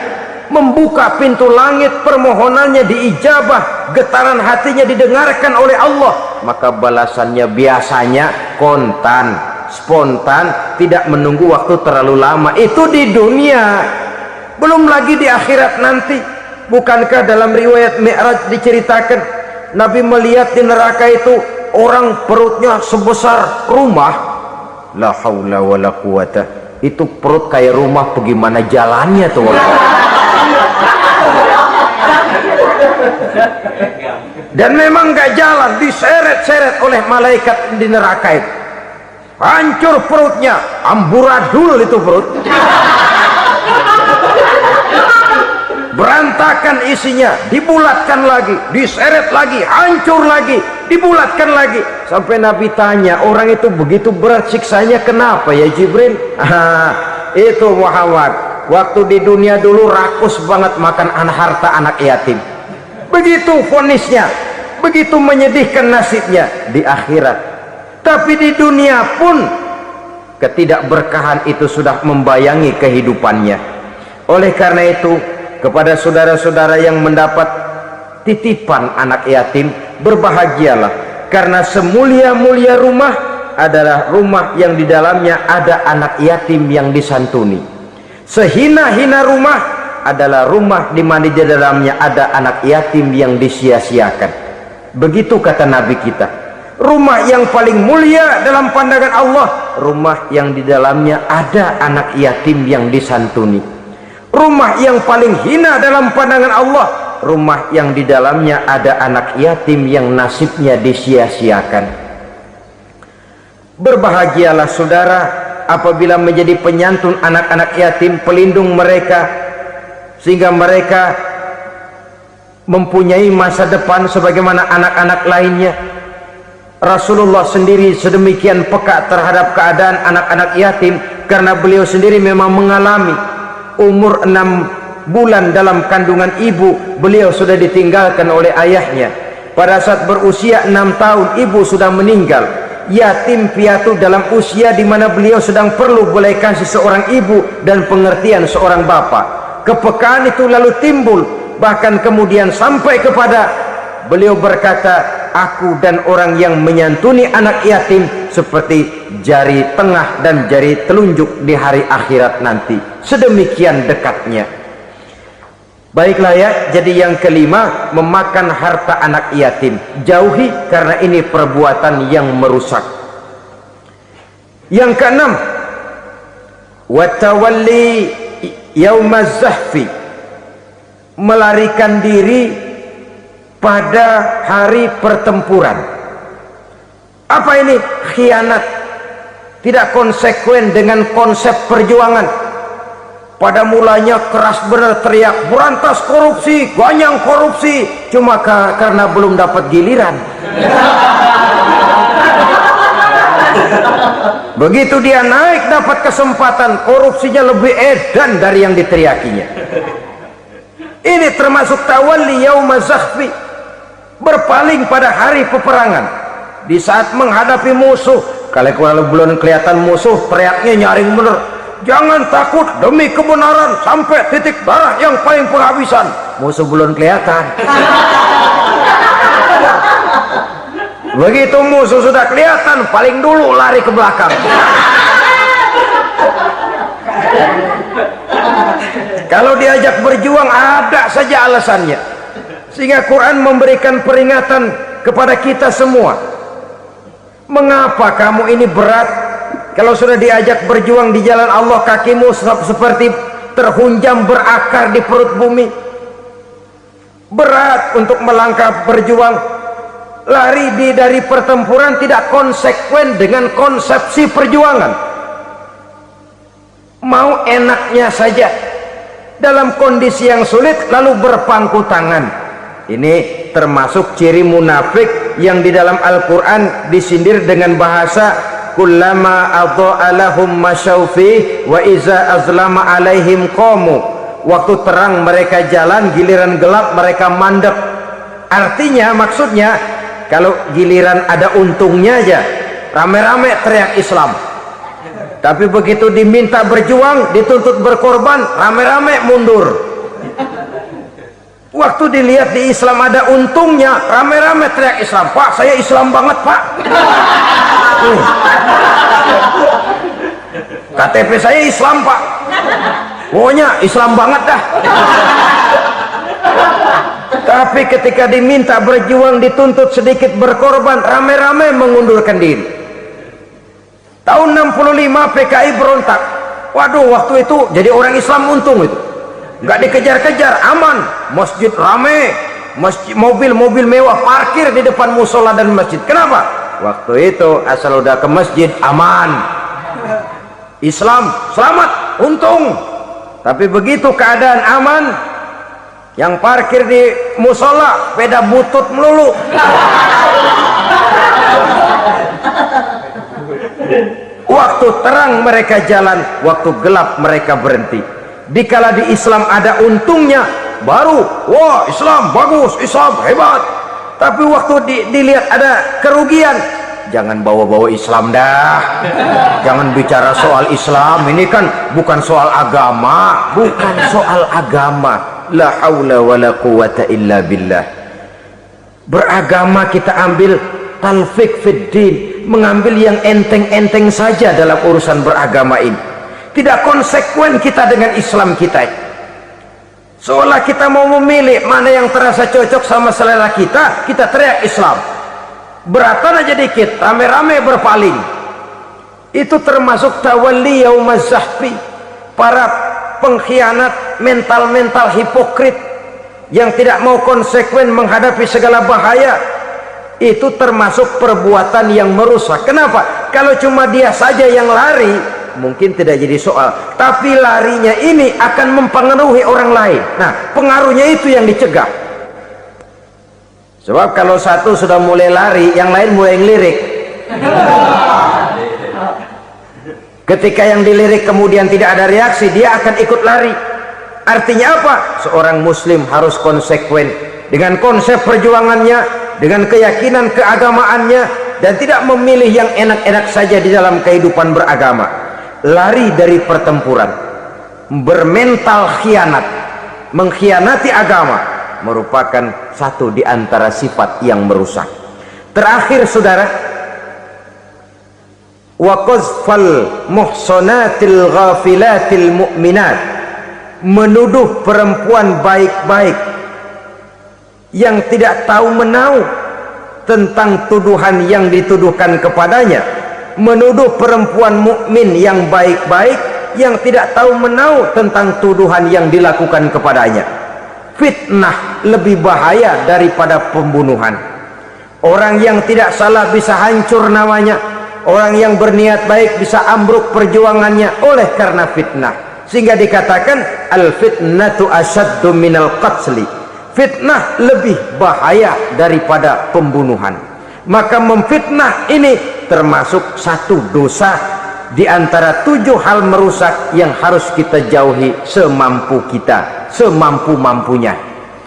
membuka pintu langit, permohonannya diijabah, getaran hatinya didengarkan oleh Allah, maka balasannya biasanya kontan, spontan, tidak menunggu waktu terlalu lama. Itu di dunia, belum lagi di akhirat nanti. Bukankah dalam riwayat Mi'raj diceritakan Nabi melihat di neraka itu orang perutnya sebesar rumah? La haula wala quwata. Itu perut kayak rumah, bagaimana jalannya tuh? Dan memang gak jalan, diseret-seret oleh malaikat di neraka itu. Hancur perutnya, amburadul itu perut. Berantakan isinya, dibulatkan lagi, diseret lagi, hancur lagi, dibulatkan lagi. Sampai Nabi tanya, orang itu begitu berat siksanya kenapa ya Jibril? Itu Muhammad, waktu di dunia dulu rakus banget makan harta anak yatim. Begitu vonisnya, begitu menyedihkan nasibnya di akhirat. Tapi di dunia pun ketidakberkahan itu sudah membayangi kehidupannya. Oleh karena itu, kepada saudara-saudara yang mendapat titipan anak yatim, berbahagialah, karena semulia-mulia rumah adalah rumah yang di dalamnya ada anak yatim yang disantuni. Sehina-hina rumah adalah rumah di mana di dalamnya ada anak yatim yang disia-siakan. Begitu kata Nabi kita. Rumah yang paling mulia dalam pandangan Allah, rumah yang di dalamnya ada anak yatim yang disantuni. Rumah yang paling hina dalam pandangan Allah, rumah yang di dalamnya ada anak yatim yang nasibnya disia-siakan. Berbahagialah saudara apabila menjadi penyantun anak-anak yatim, pelindung mereka, sehingga mereka mempunyai masa depan sebagaimana anak-anak lainnya. Rasulullah sendiri sedemikian peka terhadap keadaan anak-anak yatim karena beliau sendiri memang mengalami. Umur 6 bulan dalam kandungan ibu, beliau sudah ditinggalkan oleh ayahnya. Pada saat berusia 6 tahun, ibu sudah meninggal. Yatim piatu dalam usia di mana beliau sedang perlu belas kasih seorang ibu dan pengertian seorang bapak. Kepekaan itu lalu timbul, bahkan kemudian sampai kepada beliau berkata, aku dan orang yang menyantuni anak yatim seperti jari tengah dan jari telunjuk di hari akhirat nanti. Sedemikian dekatnya. Baiklah ya, jadi yang kelima, memakan harta anak yatim. Jauhi, karena ini perbuatan yang merusak. Yang keenam, watawalli yaumaz zahfi, melarikan diri pada hari pertempuran. Apa ini? Khianat, tidak konsekuen dengan konsep perjuangan. Pada mulanya keras benar teriak berantas korupsi, ganyang korupsi, cuma karena belum dapat giliran. Begitu dia naik dapat kesempatan, korupsinya lebih edan dari yang diteriakinya. Ini termasuk tawalli yaumaz zahfi. berpaling pada hari peperangan. Di saat menghadapi musuh, kalau belum kelihatan musuh, teriaknya nyaring bener, jangan takut demi kebenaran sampai titik darah yang paling penghabisan. Musuh belum kelihatan. Begitu musuh sudah kelihatan, paling dulu lari ke belakang. Kalau diajak berjuang ada saja alasannya. Sehingga Quran memberikan peringatan kepada kita semua. Mengapa kamu ini berat? Kalau sudah diajak berjuang di jalan Allah, kakimu seperti terhunjam berakar di perut bumi. Berat untuk melangkah berjuang. Lari dari pertempuran tidak konsekuen dengan konsepsi perjuangan. Mau enaknya saja dalam kondisi yang sulit lalu berpangku tangan. Ini termasuk ciri munafik yang di dalam Al-Quran disindir dengan bahasa kullama adha'a lahum masyaufi wa iza azlama alaihim qamu. Waktu terang mereka jalan, giliran gelap mereka mandek. Artinya, maksudnya, kalau giliran ada untungnya aja rame-rame teriak Islam, tapi begitu diminta berjuang, dituntut berkorban, rame-rame mundur. Waktu dilihat di Islam ada untungnya, rame-rame teriak Islam. Pak, saya Islam banget, Pak. KTP saya Islam, Pak. Pokoknya Islam banget dah. Tapi ketika diminta berjuang, dituntut sedikit berkorban, rame-rame mengundurkan diri. Tahun 65 PKI berontak. Waduh, waktu itu jadi orang Islam untung itu. Nggak dikejar-kejar, aman. Masjid rame, mobil-mobil mewah parkir di depan musola dan masjid. Kenapa? Waktu itu asal udah ke masjid aman. Islam selamat, untung. Tapi begitu keadaan aman, yang parkir di musola sepeda butut melulu. Waktu terang mereka jalan, waktu gelap mereka berhenti. Dikala di Islam ada untungnya, baru wah Islam bagus, Islam hebat. Tapi waktu dilihat ada kerugian, jangan bawa-bawa Islam dah. Jangan bicara soal Islam, ini kan bukan soal agama. Bukan soal agama. La haula wa la quwata illa billah. Beragama kita ambil talfik fid din, mengambil yang enteng-enteng saja dalam urusan beragama ini. Tidak konsekuen kita dengan Islam kita. Seolah kita mau memilih mana yang terasa cocok sama selera kita, kita teriak Islam. Beratan aja dikit, rame-rame berpaling. Itu termasuk tawalli yaumaz zahfi, para pengkhianat, mental-mental hipokrit yang tidak mau konsekuen menghadapi segala bahaya. Itu termasuk perbuatan yang merusak. Kenapa? Kalau cuma dia saja yang lari, mungkin tidak jadi soal, tapi larinya ini akan mempengaruhi orang lain. Nah, pengaruhnya itu yang dicegah. Sebab kalau satu sudah mulai lari, yang lain mulai ngelirik. Ketika yang dilirik kemudian tidak ada reaksi, dia akan ikut lari. Artinya apa? Seorang muslim harus konsekuen dengan konsep perjuangannya, dengan keyakinan keagamaannya, dan tidak memilih yang enak-enak saja di dalam kehidupan beragama. Lari dari pertempuran, bermental khianat, mengkhianati agama, merupakan satu di antara sifat yang merusak. Terakhir saudara, wa qazfal muhsanatil ghafilatil mu'minat, menuduh perempuan baik-baik yang tidak tahu menahu tentang tuduhan yang dituduhkan kepadanya, menuduh perempuan mukmin yang baik-baik yang tidak tahu menahu tentang tuduhan yang dilakukan kepadanya. Fitnah lebih bahaya daripada pembunuhan. Orang yang tidak salah bisa hancur namanya, orang yang berniat baik bisa ambruk perjuangannya oleh karena fitnah. Sehingga dikatakan al fitnatu asyaddu minal qatli, fitnah lebih bahaya daripada pembunuhan. Maka memfitnah ini termasuk satu dosa di antara 7 hal merusak yang harus kita jauhi semampu kita, semampu-mampunya.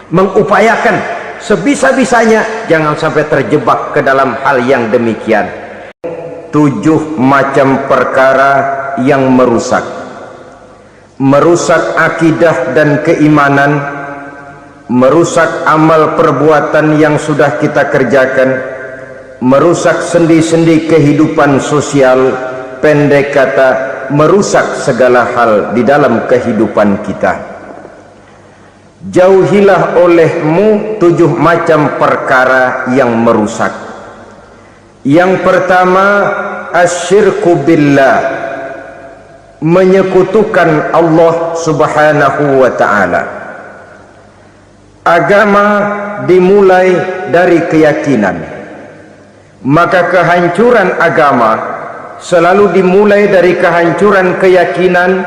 Mengupayakan sebisa-bisanya jangan sampai terjebak ke dalam hal yang demikian. 7 macam perkara yang merusak akidah dan keimanan, merusak amal perbuatan yang sudah kita kerjakan, merusak sendi-sendi kehidupan sosial, pendek kata merusak segala hal di dalam kehidupan kita. Jauhilah olehmu 7 macam perkara yang merusak. Yang pertama, asyirku billah, menyekutukan Allah subhanahu wa ta'ala. Agama dimulai dari keyakinan, maka kehancuran agama selalu dimulai dari kehancuran keyakinan,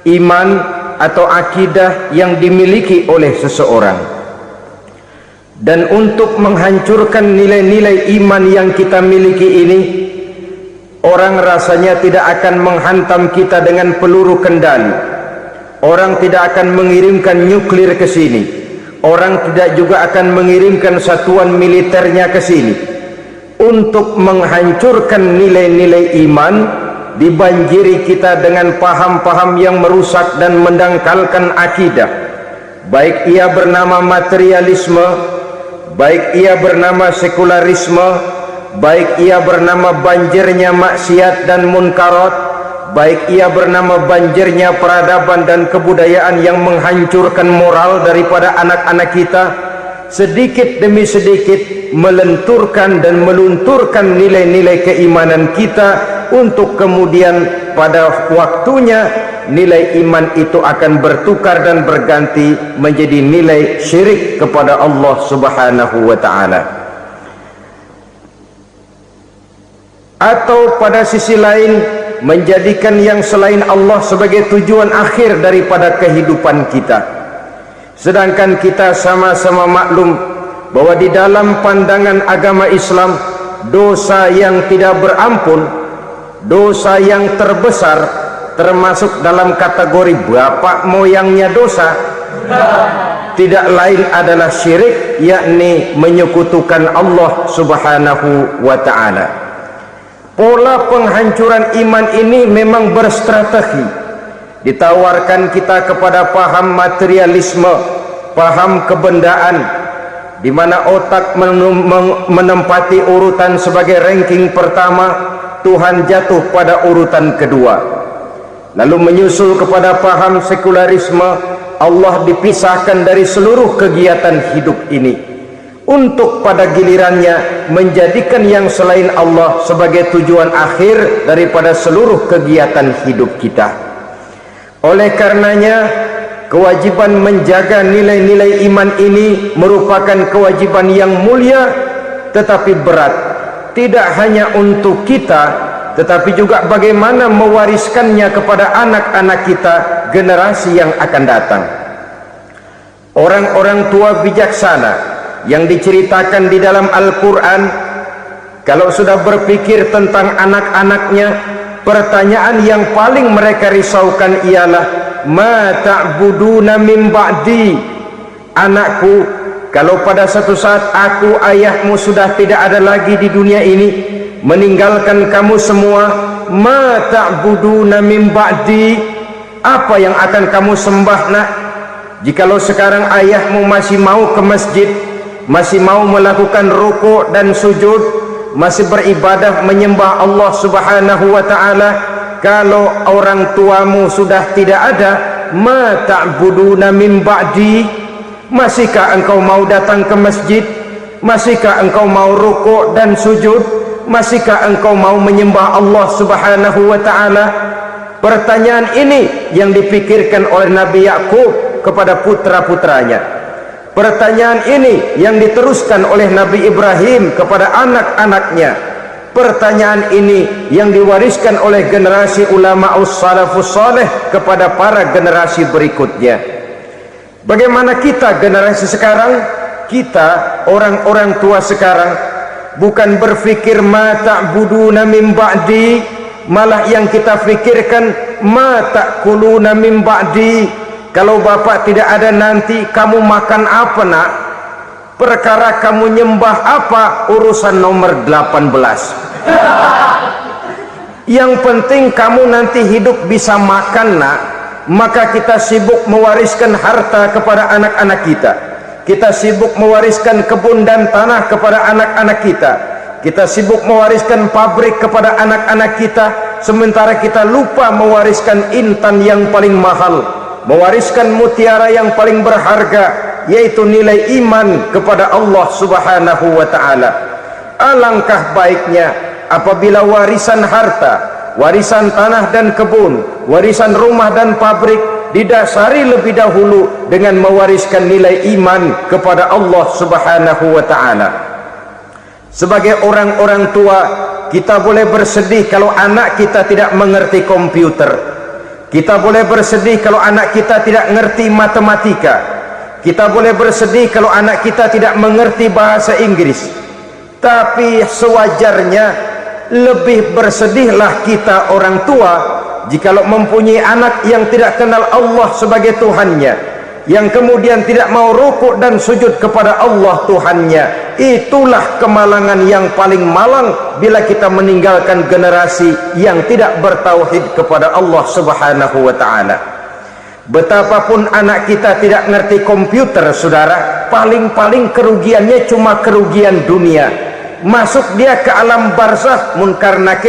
iman atau akidah yang dimiliki oleh seseorang. Dan untuk menghancurkan nilai-nilai iman yang kita miliki ini, orang rasanya tidak akan menghantam kita dengan peluru kendali, orang tidak akan mengirimkan nuklir ke sini, orang tidak juga akan mengirimkan satuan militernya ke sini untuk menghancurkan nilai-nilai iman. Dibanjiri kita dengan paham-paham yang merusak dan mendangkalkan akidah, baik ia bernama materialisme, baik ia bernama sekularisme, baik ia bernama banjirnya maksiat dan munkarat, baik ia bernama banjirnya peradaban dan kebudayaan yang menghancurkan moral daripada anak-anak kita. Sedikit demi sedikit melenturkan dan melunturkan nilai-nilai keimanan kita, untuk kemudian pada waktunya nilai iman itu akan bertukar dan berganti menjadi nilai syirik kepada Allah subhanahu wa ta'ala. Atau pada sisi lain, menjadikan yang selain Allah sebagai tujuan akhir daripada kehidupan kita. Sedangkan kita sama-sama maklum bahwa di dalam pandangan agama Islam, dosa yang tidak berampun, dosa yang terbesar, termasuk dalam kategori bapak moyangnya dosa, tidak lain adalah syirik, yakni menyekutukan Allah subhanahu wa ta'ala. Pola penghancuran iman ini memang berstrategi. Ditawarkan kita kepada paham materialisme, paham kebendaan, di mana otak menempati urutan sebagai ranking pertama, Tuhan jatuh pada urutan kedua. Lalu menyusul kepada paham sekularisme, Allah dipisahkan dari seluruh kegiatan hidup ini, untuk pada gilirannya menjadikan yang selain Allah sebagai tujuan akhir daripada seluruh kegiatan hidup kita. Oleh karenanya, kewajiban menjaga nilai-nilai iman ini merupakan kewajiban yang mulia tetapi berat, tidak hanya untuk kita, tetapi juga bagaimana mewariskannya kepada anak-anak kita, generasi yang akan datang. Orang-orang tua bijaksana yang diceritakan di dalam Al-Quran, kalau sudah berpikir tentang anak-anaknya, pertanyaan yang paling mereka risaukan ialah, ma ta'buduna min ba'di. Anakku, kalau pada satu saat aku, ayahmu sudah tidak ada lagi di dunia ini, meninggalkan kamu semua, ma ta'buduna min ba'di, apa yang akan kamu sembah nak? Jikalau sekarang ayahmu masih mau ke masjid, masih mau melakukan rukuk dan sujud, masih beribadah menyembah Allah subhanahu wa ta'ala, kalau orang tuamu sudah tidak ada, ma ta'buduna min ba'di, masihkah engkau mau datang ke masjid? Masihkah engkau mau rukuk dan sujud? Masihkah engkau mau menyembah Allah subhanahu wa ta'ala? Pertanyaan ini yang dipikirkan oleh Nabi Yakub kepada putra-putranya. Pertanyaan ini yang diteruskan oleh Nabi Ibrahim kepada anak-anaknya. Pertanyaan ini yang diwariskan oleh generasi ulama salafus saleh kepada para generasi berikutnya. Bagaimana kita generasi sekarang? Kita orang-orang tua sekarang bukan berfikir ma ta'buduna min ba'di, malah yang kita fikirkan ma ta'kuluna min ba'di. Kalau bapak tidak ada nanti kamu makan apa nak? Perkara kamu nyembah apa, urusan nomor 18. Yang penting kamu nanti hidup bisa makan, nak. Maka kita sibuk mewariskan harta kepada anak-anak kita. Kita sibuk mewariskan kebun dan tanah kepada anak-anak kita. Kita sibuk mewariskan pabrik kepada anak-anak kita, sementara kita lupa mewariskan intan yang paling mahal, mewariskan mutiara yang paling berharga, yaitu nilai iman kepada Allah Subhanahu wa ta'ala. Alangkah baiknya apabila warisan harta, warisan tanah dan kebun, warisan rumah dan pabrik didasari lebih dahulu dengan mewariskan nilai iman kepada Allah Subhanahu wa ta'ala. Sebagai orang-orang tua, kita boleh bersedih kalau anak kita tidak mengerti komputer. Kita boleh bersedih kalau anak kita tidak mengerti matematika. Kita boleh bersedih kalau anak kita tidak mengerti bahasa Inggris. Tapi sewajarnya lebih bersedihlah kita orang tua jikalau mempunyai anak yang tidak kenal Allah sebagai Tuhannya, yang kemudian tidak mau rukuk dan sujud kepada Allah Tuhannya. Itulah kemalangan yang paling malang bila kita meninggalkan generasi yang tidak bertauhid kepada Allah Subhanahu wa ta'ala. Betapapun anak kita tidak ngerti komputer, saudara, paling-paling kerugiannya cuma kerugian dunia. Masuk dia ke alam barzakh, munkar nakir